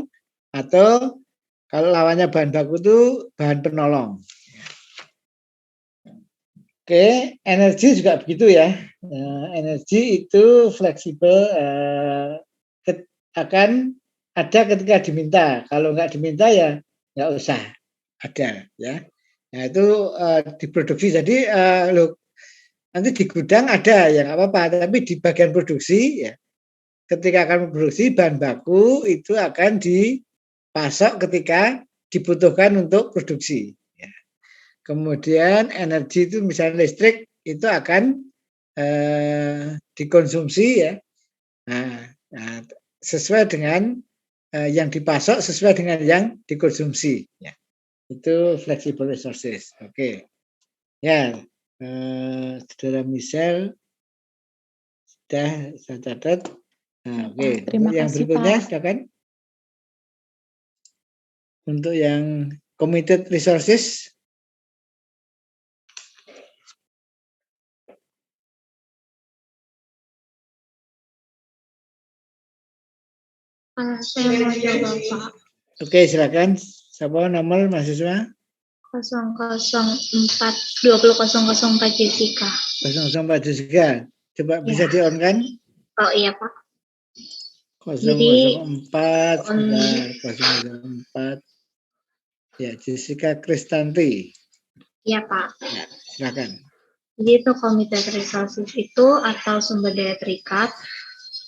atau kalau lawannya bahan baku itu bahan penolong. Oke, energi juga begitu ya. Energi itu fleksibel, akan ada ketika diminta. Kalau nggak diminta ya nggak usah ada ya. Nah itu diproduksi. Jadi nanti di gudang ada ya nggak apa-apa. Tapi di bagian produksi ya, ketika akan memproduksi bahan baku itu akan dipasok ketika dibutuhkan untuk produksi. Kemudian energi itu misalnya listrik itu akan dikonsumsi ya, sesuai dengan yang dipasok sesuai dengan yang dikonsumsi. Ya. Itu flexible resources. Oke, ya, Saudara Michelle sudah saya catat. Nah, oke, Terima yang kasih, berikutnya Pak. silakan. Untuk yang committed resources. Saya mau jawab, Pak. Oke, silakan. Siapa nomor mahasiswa? 2004 Jessica. 004 Jessica. Coba bisa di-on kan? Oh iya, Pak. 004, 004. Ya, Jessica Kristanti. Iya, Pak. Ya, silakan. Jadi itu committed resources itu atau sumber daya terikat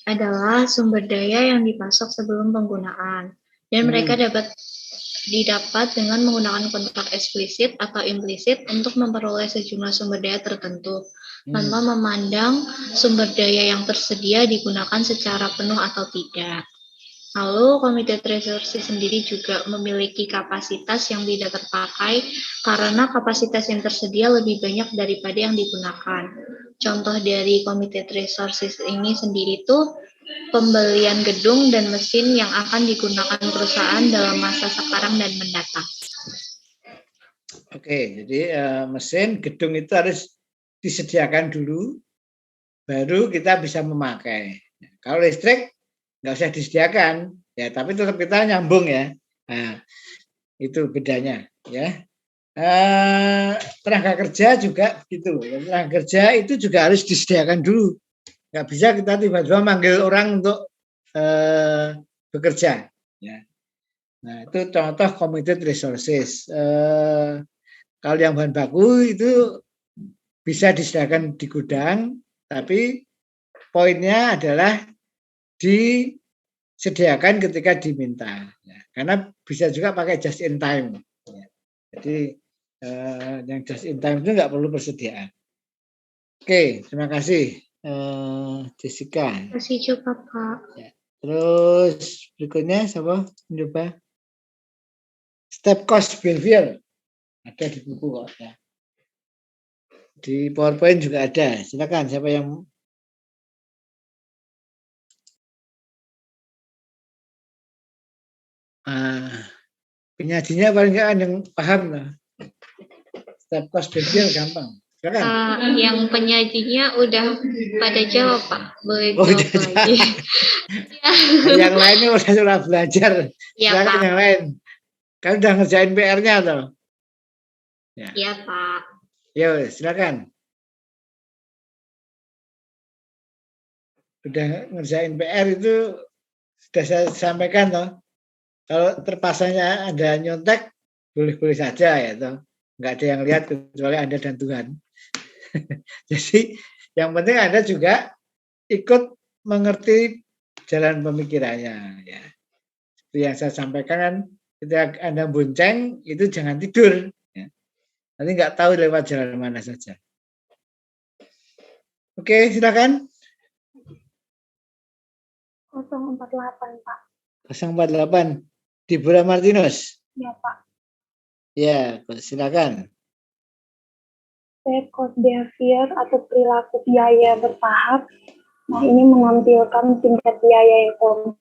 adalah sumber daya yang dipasok sebelum penggunaan. Dan mereka didapat dengan menggunakan kontrak eksplisit atau implisit untuk memperoleh sejumlah sumber daya tertentu, tanpa memandang sumber daya yang tersedia digunakan secara penuh atau tidak. Lalu committed resources sendiri juga memiliki kapasitas yang tidak terpakai karena kapasitas yang tersedia lebih banyak daripada yang digunakan. Contoh dari committed resources ini sendiri tuh pembelian gedung dan mesin yang akan digunakan perusahaan dalam masa sekarang dan mendatang. Oke, jadi mesin gedung itu harus disediakan dulu, baru kita bisa memakai. Kalau listrik nggak usah disediakan, ya, tapi tetap kita nyambung ya. Nah, itu bedanya, ya. Tenaga kerja juga begitu. Tenaga kerja itu juga harus disediakan dulu. Nggak bisa kita tiba-tiba manggil orang untuk bekerja. Ya. Nah, itu contoh committed resources. Kalau yang bahan baku itu bisa disediakan di gudang, tapi poinnya adalah disediakan ketika diminta. Ya. Karena bisa juga pakai just in time. Ya. Jadi yang just in time itu nggak perlu persediaan. Oke, terima kasih Jessica. Terima kasih juga, Pak. Ya. Terus berikutnya siapa mencoba? Step cost behavior ada di buku kok ya. Di PowerPoint juga ada. Silakan siapa yang penyajinya paling nggak yang paham lah. Step cost behavior gampang. Silakan. Yang penyajinya udah pada jawab, Pak. Boleh jawab lagi. Yang lainnya udah belajar. Ya, Silakan Pak. yang lain. Kan udah ngerjain PR-nya toh? Ya. Ya, Pak. Yo, silakan. Udah ngerjain PR itu sudah saya sampaikan toh. Kalau terpasangnya Anda nyontek, boleh-boleh saja ya, toh. Nggak ada yang lihat kecuali Anda dan Tuhan. Jadi yang penting Anda juga ikut mengerti jalan pemikirannya. Ya. Seperti yang saya sampaikan kan, ketika Anda bonceng, itu jangan tidur. Ya. Nanti nggak tahu lewat jalan mana saja. Oke, silakan. 048, Pak. 048. Deborah Martinus. Ya, Pak. Ya, silakan. Cost behavior atau perilaku biaya bertahap. Nah, ini menampilkan tingkat biaya yang konstan,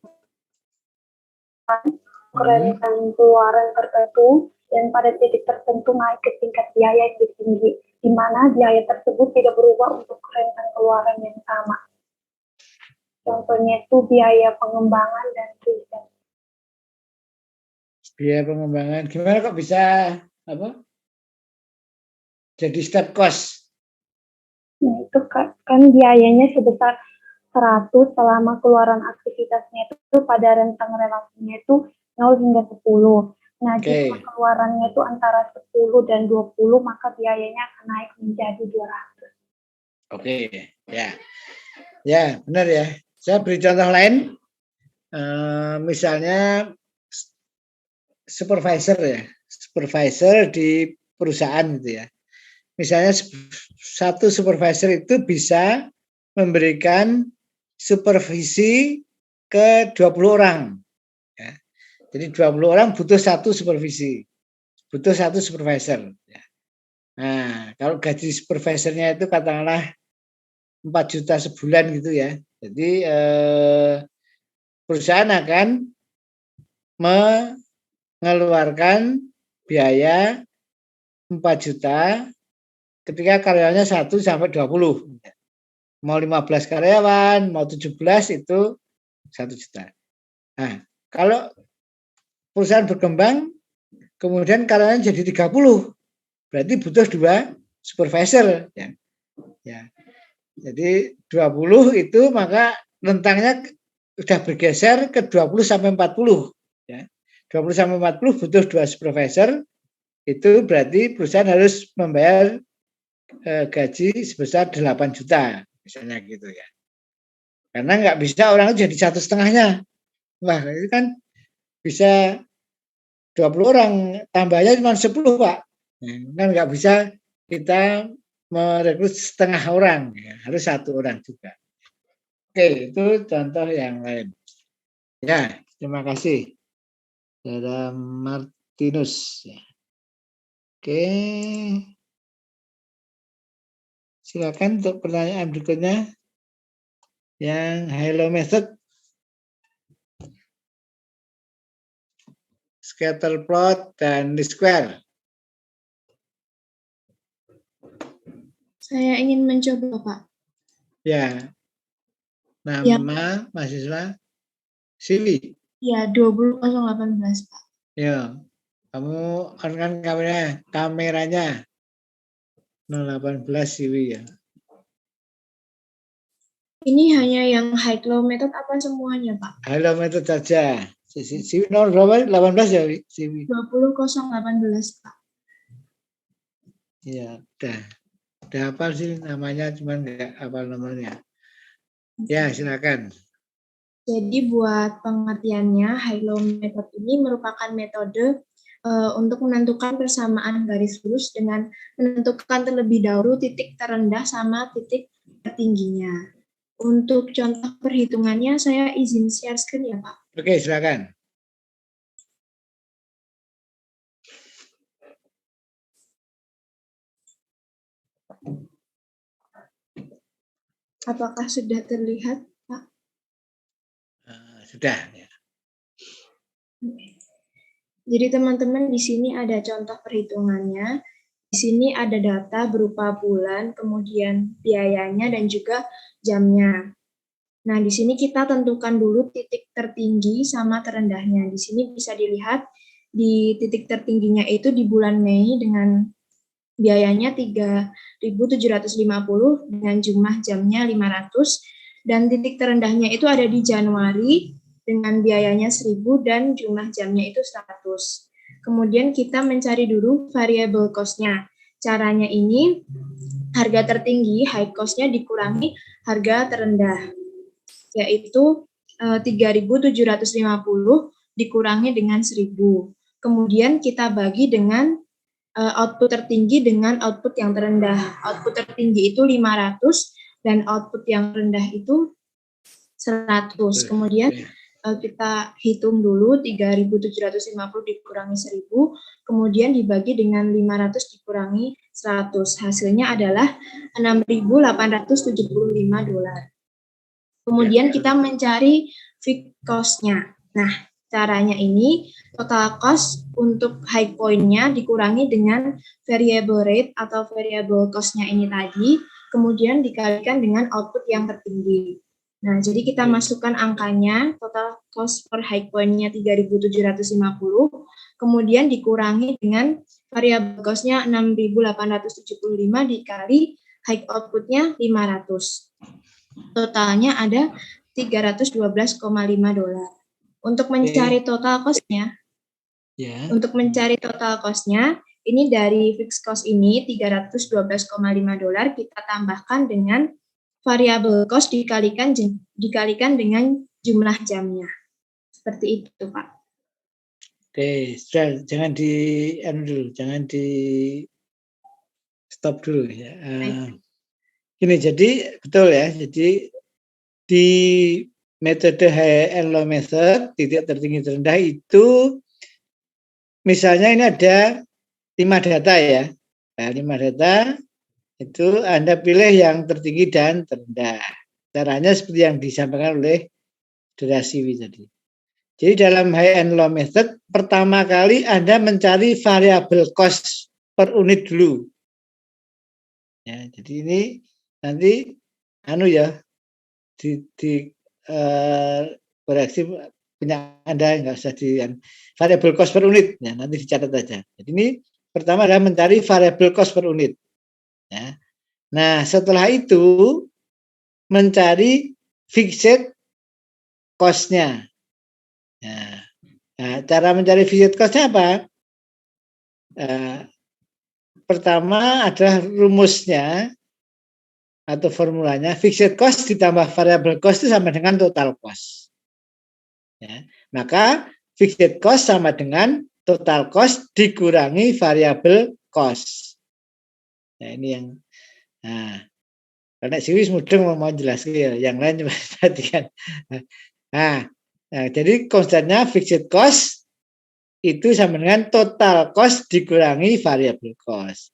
rentang keluaran tertentu, dan pada titik tertentu naik ke tingkat biaya yang lebih tinggi, di mana biaya tersebut tidak berubah untuk rentang keluaran yang sama. Contohnya itu biaya pengembangan dan riset. Biaya pengembangan, gimana kok bisa apa? Jadi step cost. Nah, itu kan biayanya sebesar 100 selama keluaran aktivitasnya itu pada rentang relasinya itu 0 hingga 10. Nah, jika keluarannya itu antara 10 dan 20, maka biayanya akan naik menjadi 200. Oke, ya. Ya, benar ya. Saya beri contoh lain. Misalnya supervisor ya. Supervisor di perusahaan gitu ya. Misalnya satu supervisor itu bisa memberikan supervisi ke 20 orang. Ya. Jadi 20 orang butuh satu supervisi. Butuh satu supervisor. Ya. Nah, kalau gaji supervisornya itu katakanlah 4 juta sebulan gitu ya. Jadi perusahaan akan mengeluarkan biaya 4 juta ketika karyawannya 1 sampai 20. Mau 15 karyawan, mau 17 itu 1 juta. Nah, kalau perusahaan berkembang, kemudian karyawannya jadi 30, berarti butuh 2 supervisor. Ya. Ya. Jadi 20 itu maka rentangnya sudah bergeser ke 20 sampai 40. Ya. 20 sampai 40 butuh 2 supervisor, itu berarti perusahaan harus membayar gaji sebesar 8 juta, misalnya gitu ya. Karena nggak bisa orang itu jadi 1,5-nya. Wah, itu kan bisa 20 orang, tambahnya cuma 10, Pak. Kan nggak bisa kita merekrut setengah orang, ya. Harus 1 orang juga. Oke, itu contoh yang lain. Ya, terima kasih. Saudara Martinus. Oke. Silakan untuk pertanyaan berikutnya. Yang Hello method. Scatter plot dan least square. Saya ingin mencoba, Pak. Ya. Nama Ya. mahasiswa Silly. Ya, 20018, Pak. Ya. Kamu on-kan kameranya. 018 Siwi ya. Ini hanya yang high low method apa semuanya, Pak? Hello method saja. Siwi 018 ya, Siwi. 20018, Pak. Ya, udah hafal sih namanya, cuman nggak hafal nomornya. Ya, silakan. Jadi buat pengertiannya, high low method ini merupakan metode untuk menentukan persamaan garis lurus dengan menentukan terlebih dahulu titik terendah sama titik tertingginya. Untuk contoh perhitungannya, saya izin share screen ya, Pak. Oke, silakan. Apakah sudah terlihat, Pak? Sudah. Ya. Jadi teman-teman di sini ada contoh perhitungannya. Di sini ada data berupa bulan, kemudian biayanya dan juga jamnya. Nah, di sini kita tentukan dulu titik tertinggi sama terendahnya. Di sini bisa dilihat di titik tertingginya itu di bulan Mei dengan biayanya 3.750 dengan jumlah jamnya 500, dan titik terendahnya itu ada di Januari dengan biayanya 1.000 dan jumlah jamnya itu 100. Kemudian kita mencari dulu variable cost-nya. Caranya ini, harga tertinggi, high cost-nya dikurangi harga terendah, yaitu 3.750 dikurangi dengan 1.000. Kemudian kita bagi dengan output tertinggi dengan output yang terendah. Output tertinggi itu 500 dan output yang rendah itu 100. Kemudian kita hitung dulu 3.750 dikurangi 1.000, kemudian dibagi dengan 500 dikurangi 100. Hasilnya adalah $6.875. Kemudian kita mencari fixed cost-nya. Nah, caranya ini total cost untuk high point-nya dikurangi dengan variable rate atau variable cost-nya ini tadi, kemudian dikalikan dengan output yang tertinggi. Nah, jadi kita masukkan angkanya, total cost per high point-nya 3.750, kemudian dikurangi dengan variable cost-nya 6.875 dikali high output-nya 500. Totalnya ada $312,5. Untuk mencari total cost-nya, ini dari fixed cost ini $312,5 kita tambahkan dengan variable cost dikalikan dengan jumlah jamnya. Seperti itu, Pak. Oke, sudah, jangan jangan di stop dulu ya. Ini jadi betul ya. Jadi di metode high and low method, titik tertinggi terendah itu, misalnya ini ada 5 data ya. Nah, 5 data itu Anda pilih yang tertinggi dan terendah. Caranya seperti yang disampaikan oleh Saudara Siwi tadi. Jadi dalam high and low method, pertama kali Anda mencari variable cost per unit dulu. Ya, jadi ini nanti koreksi punya Anda, nggak usah di variable cost per unit, ya, nanti dicatat aja. Jadi ini pertama adalah mencari variable cost per unit. Ya. Nah, setelah itu mencari fixed cost-nya. Nah, cara mencari fixed cost-nya apa? Pertama adalah rumusnya atau formulanya, fixed cost ditambah variable cost itu sama dengan total cost. Ya. Maka fixed cost sama dengan total cost dikurangi variable cost. Nah, ini yang karena Siwis mudeng mau jelaskan ya, yang lain coba perhatikan. Nah, jadi konstannya fixed cost itu sama dengan total cost dikurangi variable cost.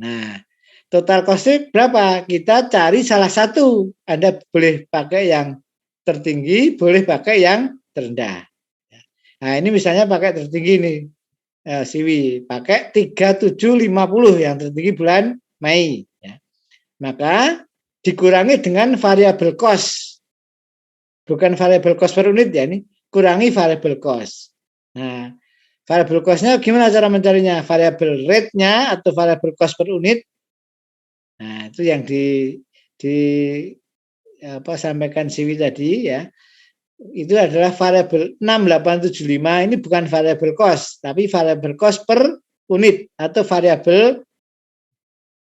Nah, total cost-nya berapa? Kita cari salah satu. Anda boleh pakai yang tertinggi, boleh pakai yang terendah. Nah, ini misalnya pakai tertinggi nih, Siwi, pakai 3750 yang tertinggi bulan Mei. Ya. Maka dikurangi dengan variable cost. Bukan variable cost per unit ya, ini kurangi variable cost. Nah, variable cost-nya gimana cara mencarinya? Variable rate-nya atau variable cost per unit. Nah, itu yang sampaikan Siwi tadi ya. Itu adalah variable 6875, ini bukan variable cost, tapi variable cost per unit atau variable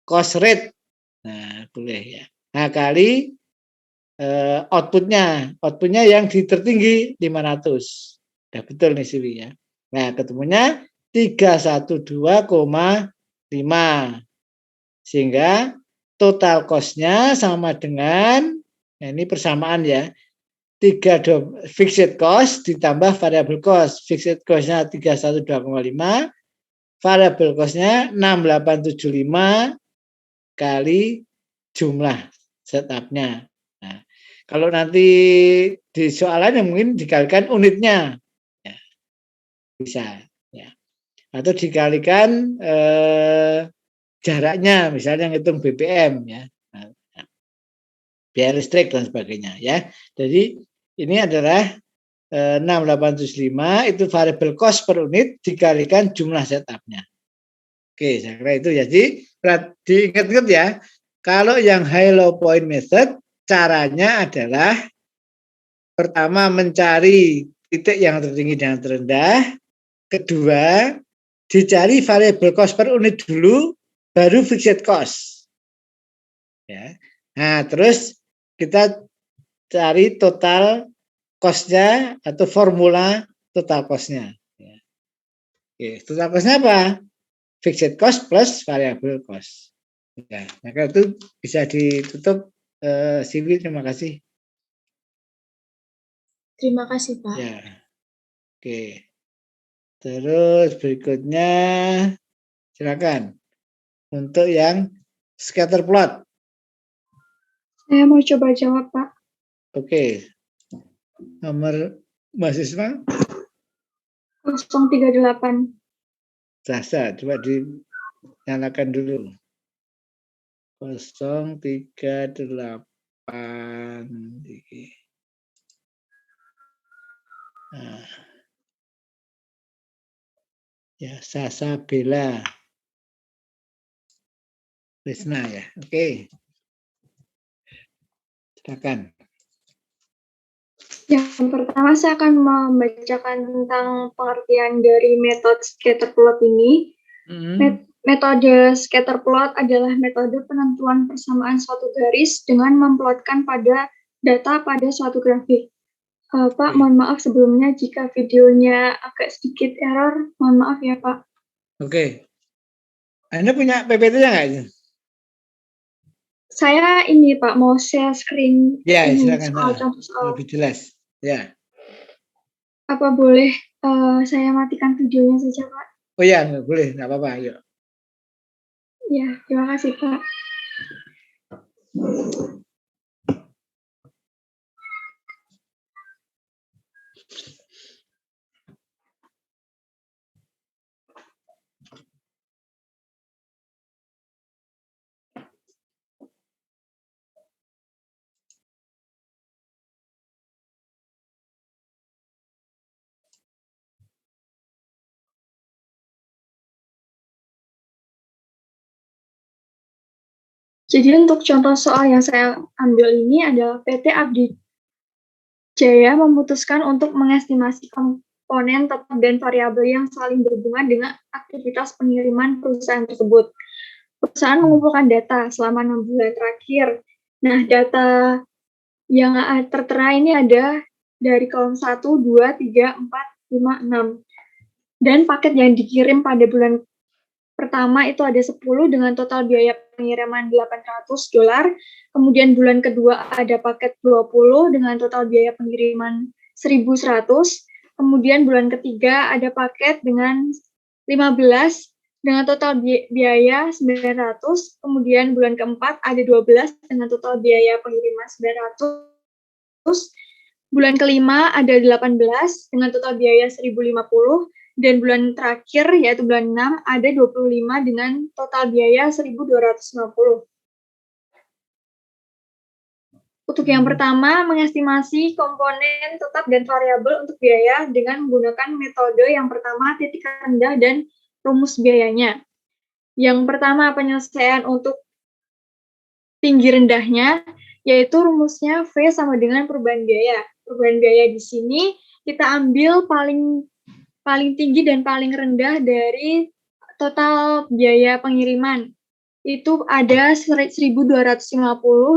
cost rate. Nah, boleh ya. Nah, kali outputnya yang tertinggi 500. Udah betul nih Siwi ya. Nah, ketemunya 312,5. Sehingga total cost-nya sama dengan, nah ini persamaan ya, fixed cost ditambah variable cost. Fixed cost-nya 312,5, variable cost-nya 6875 kali jumlah setup-nya. Nah, kalau nanti di soalannya mungkin dikalikan unitnya, ya, bisa, ya. Atau dikalikan jaraknya, misalnya ngitung BPM, ya, biaya listrik dan sebagainya, ya. Jadi ini adalah 6875 itu variable cost per unit dikalikan jumlah setup-nya. Oke, saya kira itu ya. Jadi diingat-ingat ya, kalau yang high low point method caranya adalah pertama mencari titik yang tertinggi dan terendah. Kedua, dicari variable cost per unit dulu, baru fixed cost. Ya. Nah, terus kita cari total cost-nya atau formula total cost-nya. Ya. Oke, total cost-nya apa? Fixed cost plus variable cost. Ya, maka itu bisa ditutup. Siwi, terima kasih. Terima kasih, Pak. Ya. Oke. Terus berikutnya silakan untuk yang scatter plot. Saya mau coba jawab, Pak. Oke. Nomor mahasiswa 038. Sasa, coba dinyalakan dulu. 038. Nah. Ya, Sasa Bella Krisna ya. Oke. Silakan. Yang pertama saya akan membacakan tentang pengertian dari metode scatter plot ini. Metode scatter plot adalah metode penentuan persamaan suatu garis dengan memplotkan pada data pada suatu grafik. Pak, mohon maaf sebelumnya jika videonya agak sedikit error, mohon maaf ya Pak. Oke. Anda punya PPT-nya nggak itu? Saya ini Pak, mau share screen Ya, ini, silakan. soal. Lebih jelas. Ya. Apa boleh saya matikan videonya saja Pak? Oh ya, boleh, nggak apa-apa. Yuk. Ya, terima kasih Pak. Jadi untuk contoh soal yang saya ambil ini adalah PT Abdi Jaya memutuskan untuk mengestimasi komponen tetap dan variabel yang saling berhubungan dengan aktivitas pengiriman perusahaan tersebut. Perusahaan mengumpulkan data selama 6 bulan terakhir. Nah, data yang tertera ini ada dari kolom 1, 2, 3, 4, 5, 6. Dan paket yang dikirim pada bulan pertama itu ada 10 dengan total biaya pengiriman $800. Kemudian bulan kedua ada paket 20 dengan total biaya pengiriman 1.100. Kemudian bulan ketiga ada paket dengan 15 dengan total biaya 900. Kemudian bulan keempat ada 12 dengan total biaya pengiriman 900. Bulan kelima ada 18 dengan total biaya 1.050. Dan bulan terakhir, yaitu bulan 6, ada 25 dengan total biaya 1.250. Untuk yang pertama, mengestimasi komponen tetap dan variabel untuk biaya dengan menggunakan metode yang pertama, titik rendah dan rumus biayanya. Yang pertama, penyelesaian untuk tinggi rendahnya, yaitu rumusnya V sama dengan perubahan biaya. Perubahan biaya di sini kita ambil paling tinggi dan paling rendah dari total biaya pengiriman. Itu ada 1.250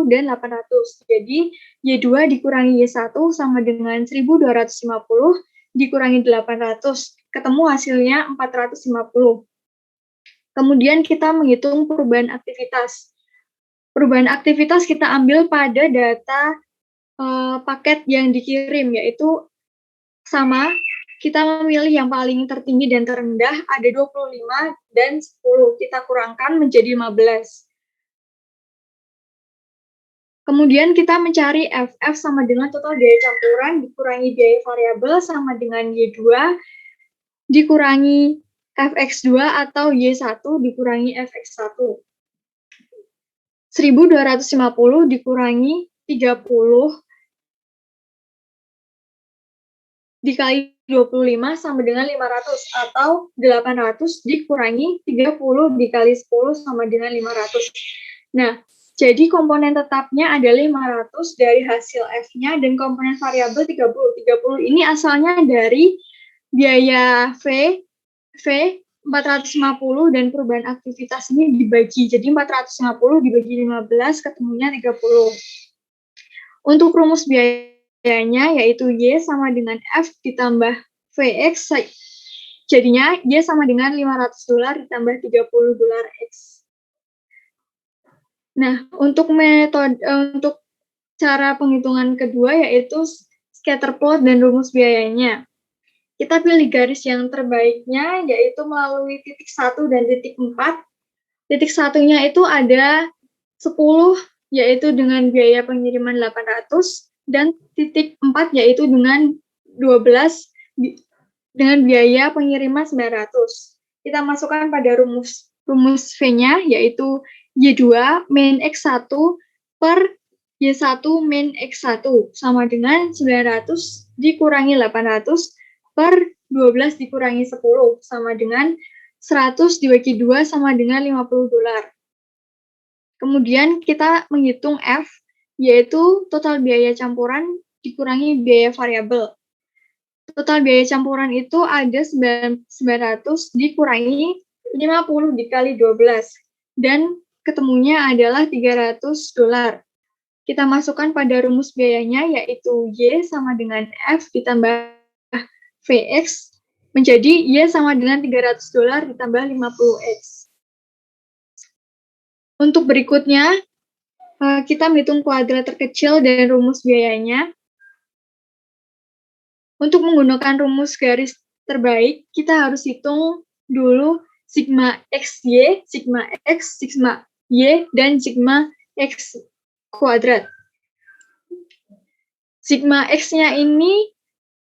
dan 800. Jadi, Y2 dikurangi Y1 sama dengan 1.250 dikurangi 800. Ketemu hasilnya 450. Kemudian kita menghitung perubahan aktivitas. Perubahan aktivitas kita ambil pada data paket yang dikirim, yaitu sama. Kita memilih yang paling tertinggi dan terendah, ada 25 dan 10. Kita kurangkan menjadi 15. Kemudian kita mencari FF sama dengan total biaya campuran dikurangi biaya variabel sama dengan Y2 dikurangi FX2 atau Y1 dikurangi FX1. 1.250 dikurangi 30 dikali 25 sama dengan 500 atau 800 dikurangi 30 dikali 10 sama dengan 500. Nah, Jadi komponen tetapnya adalah 500 dari hasil F-nya dan komponen variabel 30. 30 ini asalnya dari biaya V 450 dan perubahan aktivitas ini dibagi. Jadi 450 dibagi 15 ketemunya 30. Untuk rumus biayanya yaitu Y sama dengan F ditambah VX, jadinya Y sama dengan $500 ditambah $30 X. Nah, untuk untuk cara penghitungan kedua yaitu scatter plot dan rumus biayanya. Kita pilih garis yang terbaiknya yaitu melalui titik 1 dan titik 4. Titik satunya itu ada 10 yaitu dengan biaya pengiriman 800 dan titik 4 yaitu dengan 12 dengan biaya pengiriman 900. Kita masukkan pada rumus V-nya yaitu Y2 min X1 per Y1 min X1 sama dengan 900 dikurangi 800 per 12 dikurangi 10 sama dengan 100 dibagi 2 sama dengan $50. Kemudian kita menghitung F, yaitu total biaya campuran dikurangi biaya variabel. Total biaya campuran itu ada 900 dikurangi 50 dikali 12, dan ketemunya adalah $300. Kita masukkan pada rumus biayanya, yaitu Y sama dengan F ditambah VX, menjadi Y sama dengan $300 ditambah 50X. Untuk berikutnya, kita menghitung kuadrat terkecil dan rumus biayanya. Untuk menggunakan rumus garis terbaik, kita harus hitung dulu sigma XY, sigma X, sigma Y, dan sigma X kuadrat. Sigma X-nya ini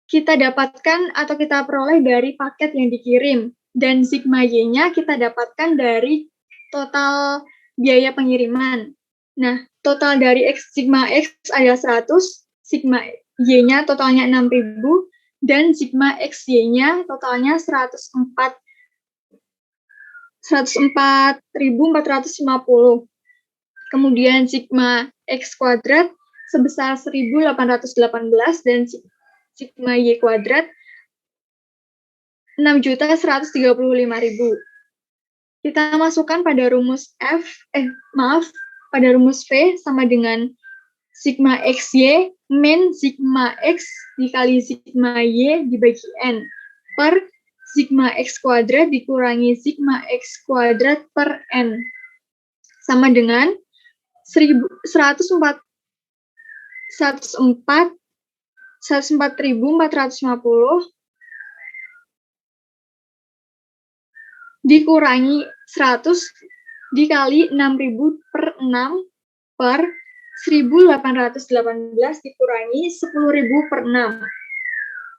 kita dapatkan atau kita peroleh dari paket yang dikirim, dan sigma Y-nya kita dapatkan dari total biaya pengiriman. Nah, total dari sigma X adalah 100, sigma Y-nya totalnya 6.000, dan sigma XY-nya totalnya 104.450. Kemudian sigma X kuadrat sebesar 1.818 dan sigma Y kuadrat 6.135.000. Kita masukkan pada rumus pada rumus V sama dengan sigma XY min sigma X dikali sigma Y dibagi N per sigma X kuadrat dikurangi sigma X kuadrat per N sama dengan 104.450 dikurangi 100 dikali 6.000 per 6 per 1.818 dikurangi 10.000 per 6.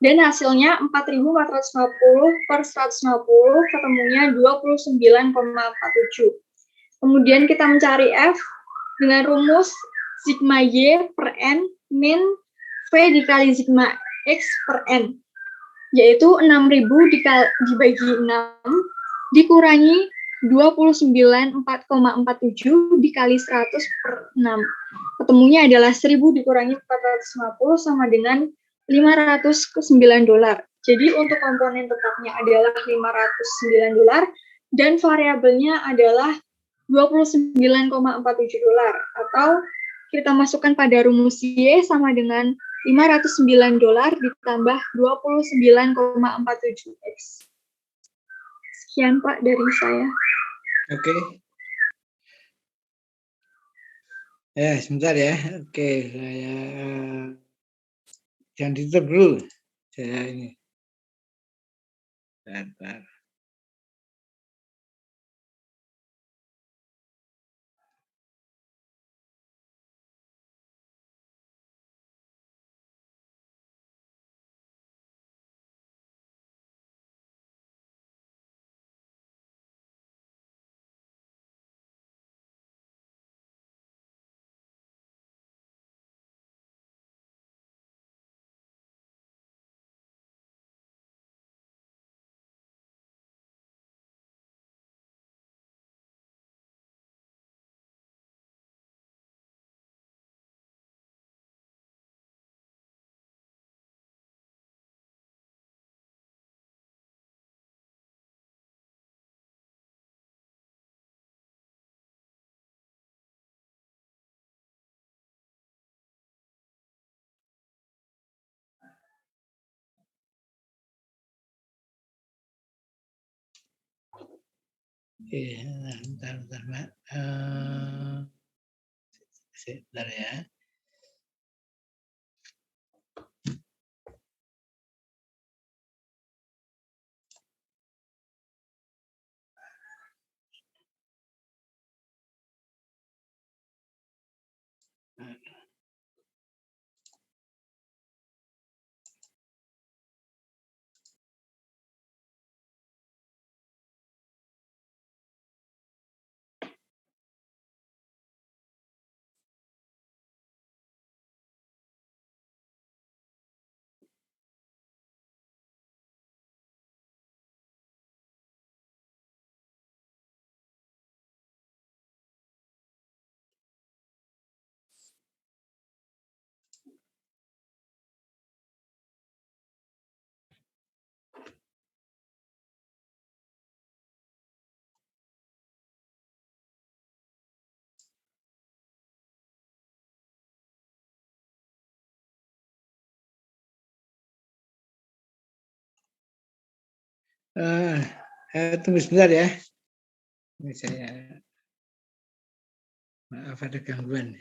Dan hasilnya 4.450 per 150 ketemunya 29,47. Kemudian kita mencari F dengan rumus sigma Y per N min V dikali sigma X per N, yaitu 6.000 dibagi 6 dikurangi 29,47 dikali 100 per 6. Ketemunya adalah 1.000 dikurangi 450 sama dengan $509. Jadi untuk komponen tetapnya adalah $509 dan variabelnya adalah $29,47, atau kita masukkan pada rumus Y sama dengan $509 ditambah 29,47X. Sekian Pak dari saya. Oke. Ya, sebentar ya. Oke, saya jangan ditutup dulu. Saya ini. Bentar. Iya, bentar, Mbak. Sebentar ya. Tunggu sebentar ya. Ini saya maaf ada gangguan.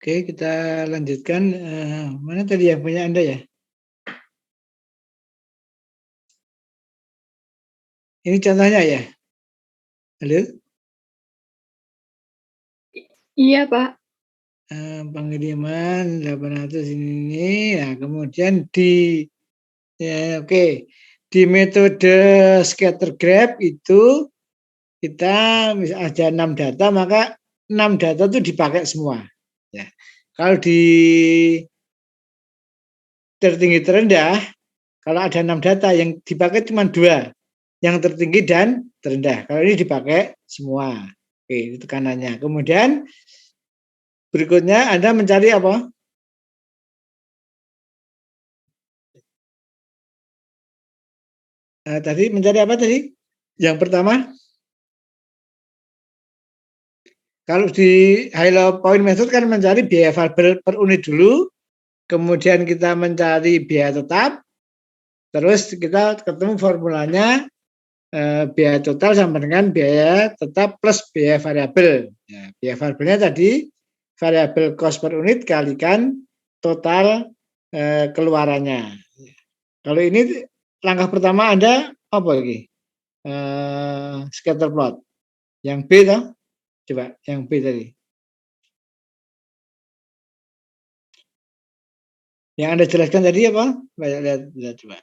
Oke, kita lanjutkan. Mana tadi yang punya Anda ya? Ini contohnya ya? Halo? Iya, Pak. Pengiriman 800 ini. Nah, kemudian oke. Di metode scatter graph itu kita ada 6 data, maka 6 data itu dipakai semua. Ya. Kalau di tertinggi terendah, kalau ada 6 data yang dipakai cuma 2, yang tertinggi dan terendah. Kalau ini dipakai semua. Oke, itu kanannya. Kemudian berikutnya Anda mencari apa? Tadi mencari apa tadi? Yang pertama, kalau di high low point method kan mencari biaya variabel per unit dulu, kemudian kita mencari biaya tetap, terus kita ketemu formulanya biaya total sama dengan biaya tetap plus biaya variabel. Ya, biaya variabelnya tadi variabel cost per unit kalikan total keluarannya. Kalau ini langkah pertama Anda apa lagi? Scatter plot. Yang B toh? Coba yang B tadi. Yang Anda jelaskan tadi apa? Lihat coba.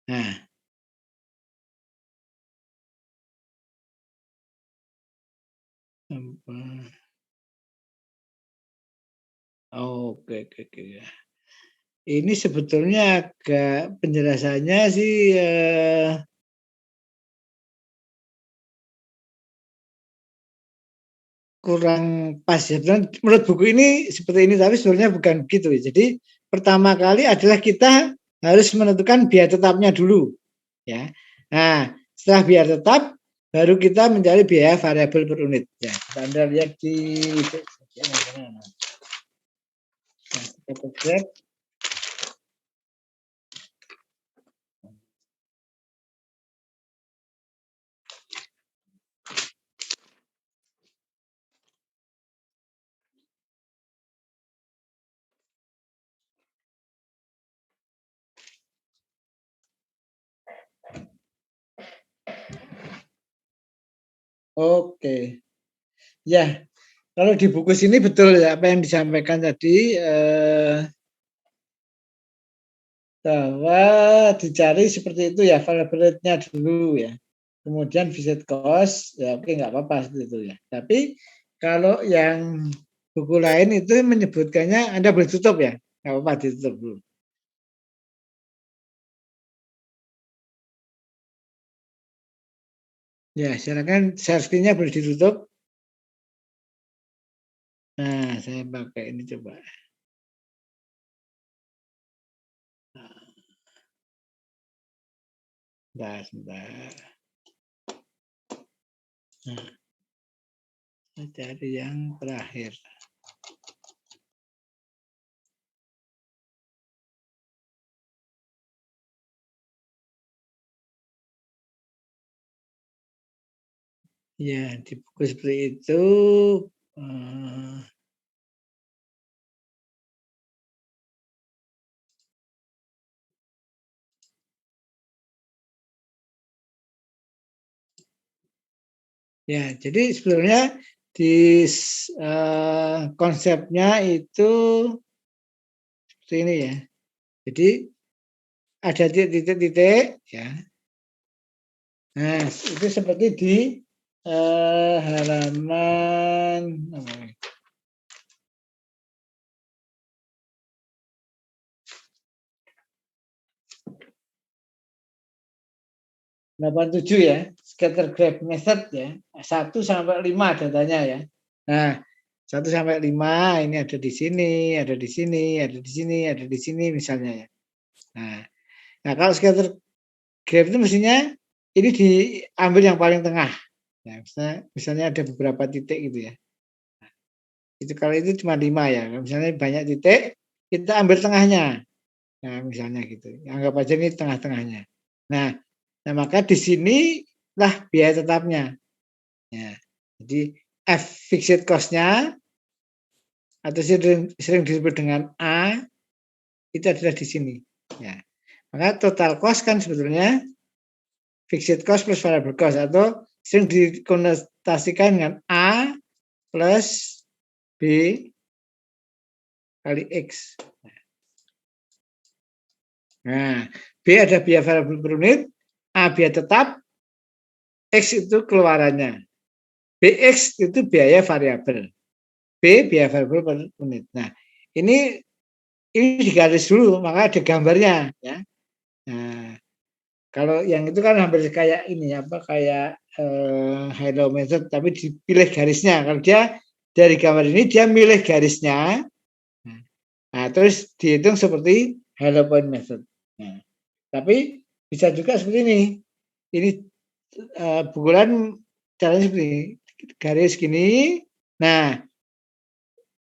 Nah. Oke. Ini sebetulnya agak penjelasannya sih kurang pas ya. Menurut buku ini seperti ini, tapi sebenarnya bukan begitu. Jadi pertama kali adalah kita harus menentukan biaya tetapnya dulu, ya. Nah, setelah biaya tetap, baru kita mencari biaya variabel per unit. Ya, Anda lihat di Oke. Ya, kalau di buku sini betul ya apa yang disampaikan tadi bahwa dicari seperti itu ya, variabelnya dulu ya. Kemudian visit cost, ya oke nggak apa-apa seperti itu ya. Tapi kalau yang buku lain itu menyebutkannya Anda boleh tutup ya, nggak apa-apa ditutup dulu. Ya, silakan share screen-nya boleh ditutup. Nah, saya pakai ini coba. Sebentar. Nah, saya cari yang terakhir. Ya, di buku seperti itu. Ya, jadi sebenarnya di konsepnya itu seperti ini ya. Jadi ada titik-titik ya. Nah, itu seperti di halaman apa ini? (87) ya, scatter graph method ya, 1 sampai 5 datanya ya. Nah, 1 sampai 5 ini ada di sini, ada di sini, ada di sini, ada di sini misalnya ya. Nah kalau scatter graph itu mestinya ini diambil yang paling tengah. Ya, misalnya ada beberapa titik gitu ya. Itu kalau itu cuma 5 ya. Misalnya banyak titik, kita ambil tengahnya. Nah, misalnya gitu. Anggap aja ini tengah-tengahnya. Nah, maka di sini lah biaya tetapnya. Ya, jadi F fixed cost-nya atau sering disebut dengan A itu adalah di sini. Ya. Maka total cost kan sebetulnya fixed cost plus variable cost atau sering dikonotasikan dengan A plus B kali X. Nah, B ada biaya variabel per unit, A biaya tetap, X itu keluarannya. BX itu biaya variabel. B biaya variabel per unit. Nah, ini digaris dulu, maka ada gambarnya ya. Nah, kalau yang itu kan hampir kayak ini kayak high-low method, tapi dipilih garisnya. Kalau dia dari gambar ini dia milih garisnya, nah terus dihitung seperti high-low point method. Nah, tapi bisa juga seperti ini. Ini pukulan caranya seperti ini. Garis gini. Nah,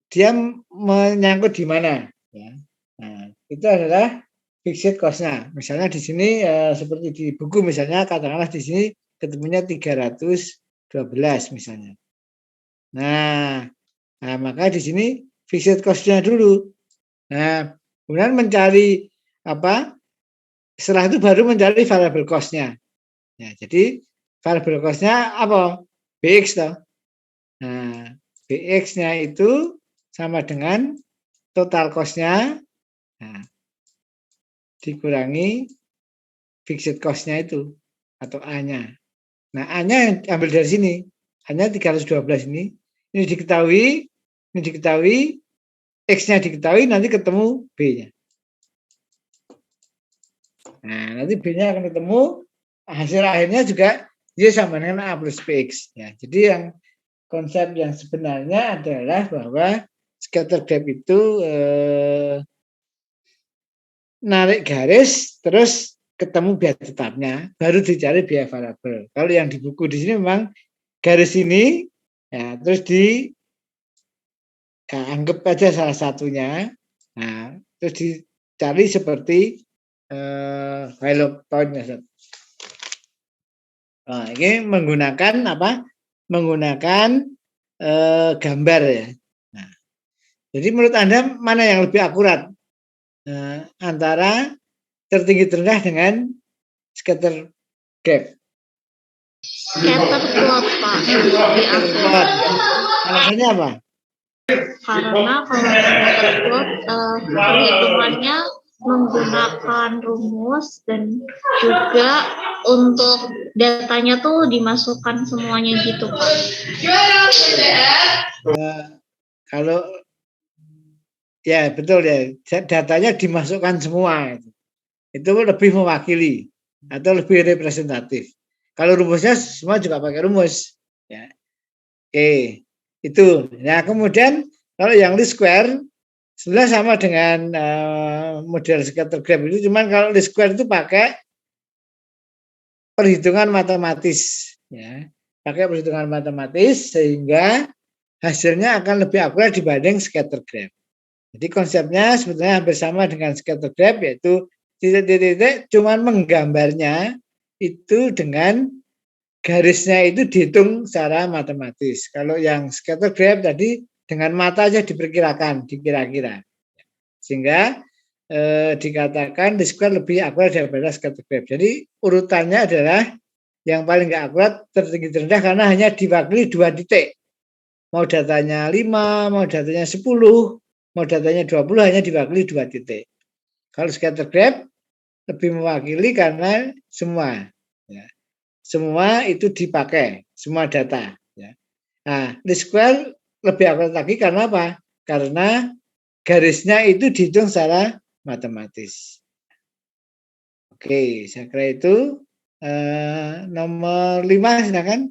dia menyangkut di mana? Ya. Nah, itu adalah fixed cost-nya. Misalnya di sini seperti di buku misalnya katakanlah di sini ketemunya 312 misalnya. Nah, maka di sini fixed cost-nya dulu. Nah, kemudian mencari setelah itu baru mencari variable cost-nya. Ya, jadi variable cost-nya apa? BX toh. Nah, BX-nya itu sama dengan total cost-nya dikurangi fixed cost-nya itu atau A-nya. Nah, A-nya ambil dari sini. A-nya 312 ini diketahui, X-nya diketahui, nanti ketemu B-nya. Nah, nanti B-nya akan ketemu, hasil akhirnya juga dia sama dengan A plus BX. Ya, jadi yang konsep yang sebenarnya adalah bahwa scatter graph itu narik garis, terus ketemu biaya tetapnya, baru dicari biaya variabel. Kalau yang di buku di sini memang garis ini, ya, terus anggap aja salah satunya, nah, terus dicari seperti high-low point method. Nah, ini menggunakan Menggunakan gambar ya. Nah, jadi menurut Anda mana yang lebih akurat antara tertinggi terendah dengan scatter graph? Scatter plot, Pak. Lebih akurat. Alasannya apa? Karena kalau scatter plot perhitungannya menggunakan rumus dan juga untuk datanya tuh dimasukkan semuanya gitu, Pak. Kalau ya betul ya, datanya dimasukkan semua itu lebih mewakili atau lebih representatif. Kalau rumusnya semua juga pakai rumus ya. Oke, itu. Nah, kemudian kalau yang least square sebenarnya sama dengan model scatter graph itu, cuman kalau least square itu pakai perhitungan matematis ya. Pakai perhitungan matematis sehingga hasilnya akan lebih akurat dibanding scatter graph. Jadi konsepnya sebetulnya hampir sama dengan scatter graph, yaitu titik-titik cuman menggambarnya itu dengan garisnya itu dihitung secara matematis. Kalau yang scatter graph tadi dengan mata aja diperkirakan, dikira-kira. Sehingga dikatakan least square lebih akurat daripada scatter graph. Jadi urutannya adalah yang paling nggak akurat tertinggi terendah karena hanya diwakili 2 titik. Mau datanya 5, mau datanya 10, mau datanya 20 hanya diwakili 2 titik. Kalau scatter graph lebih mewakili karena semua. Ya. Semua itu dipakai, semua data. Ya. Nah, least square lebih akurat lagi karena apa? Karena garisnya itu dihitung secara matematis. Oke, saya kira itu nomor 5 silakan.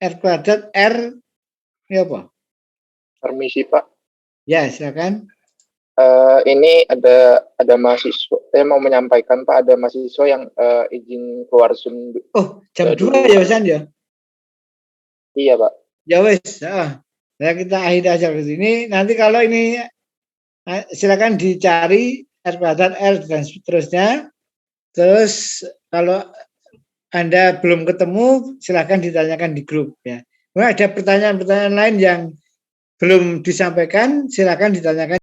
R kuadrat R ini apa? Permisi Pak. Ya, silakan. Ini ada mahasiswa. Saya mau menyampaikan Pak, ada mahasiswa yang izin keluar Zoom. Oh, jam 2 ya Wasan ya? Iya Pak. Ya wes. Nah, kita akhiri aja ke sini. Nanti kalau ini silakan dicari R kuadrat R dan seterusnya. Terus kalau Anda belum ketemu, silakan ditanyakan di grup ya. Kemudian ada pertanyaan-pertanyaan lain yang belum disampaikan, silakan ditanyakan.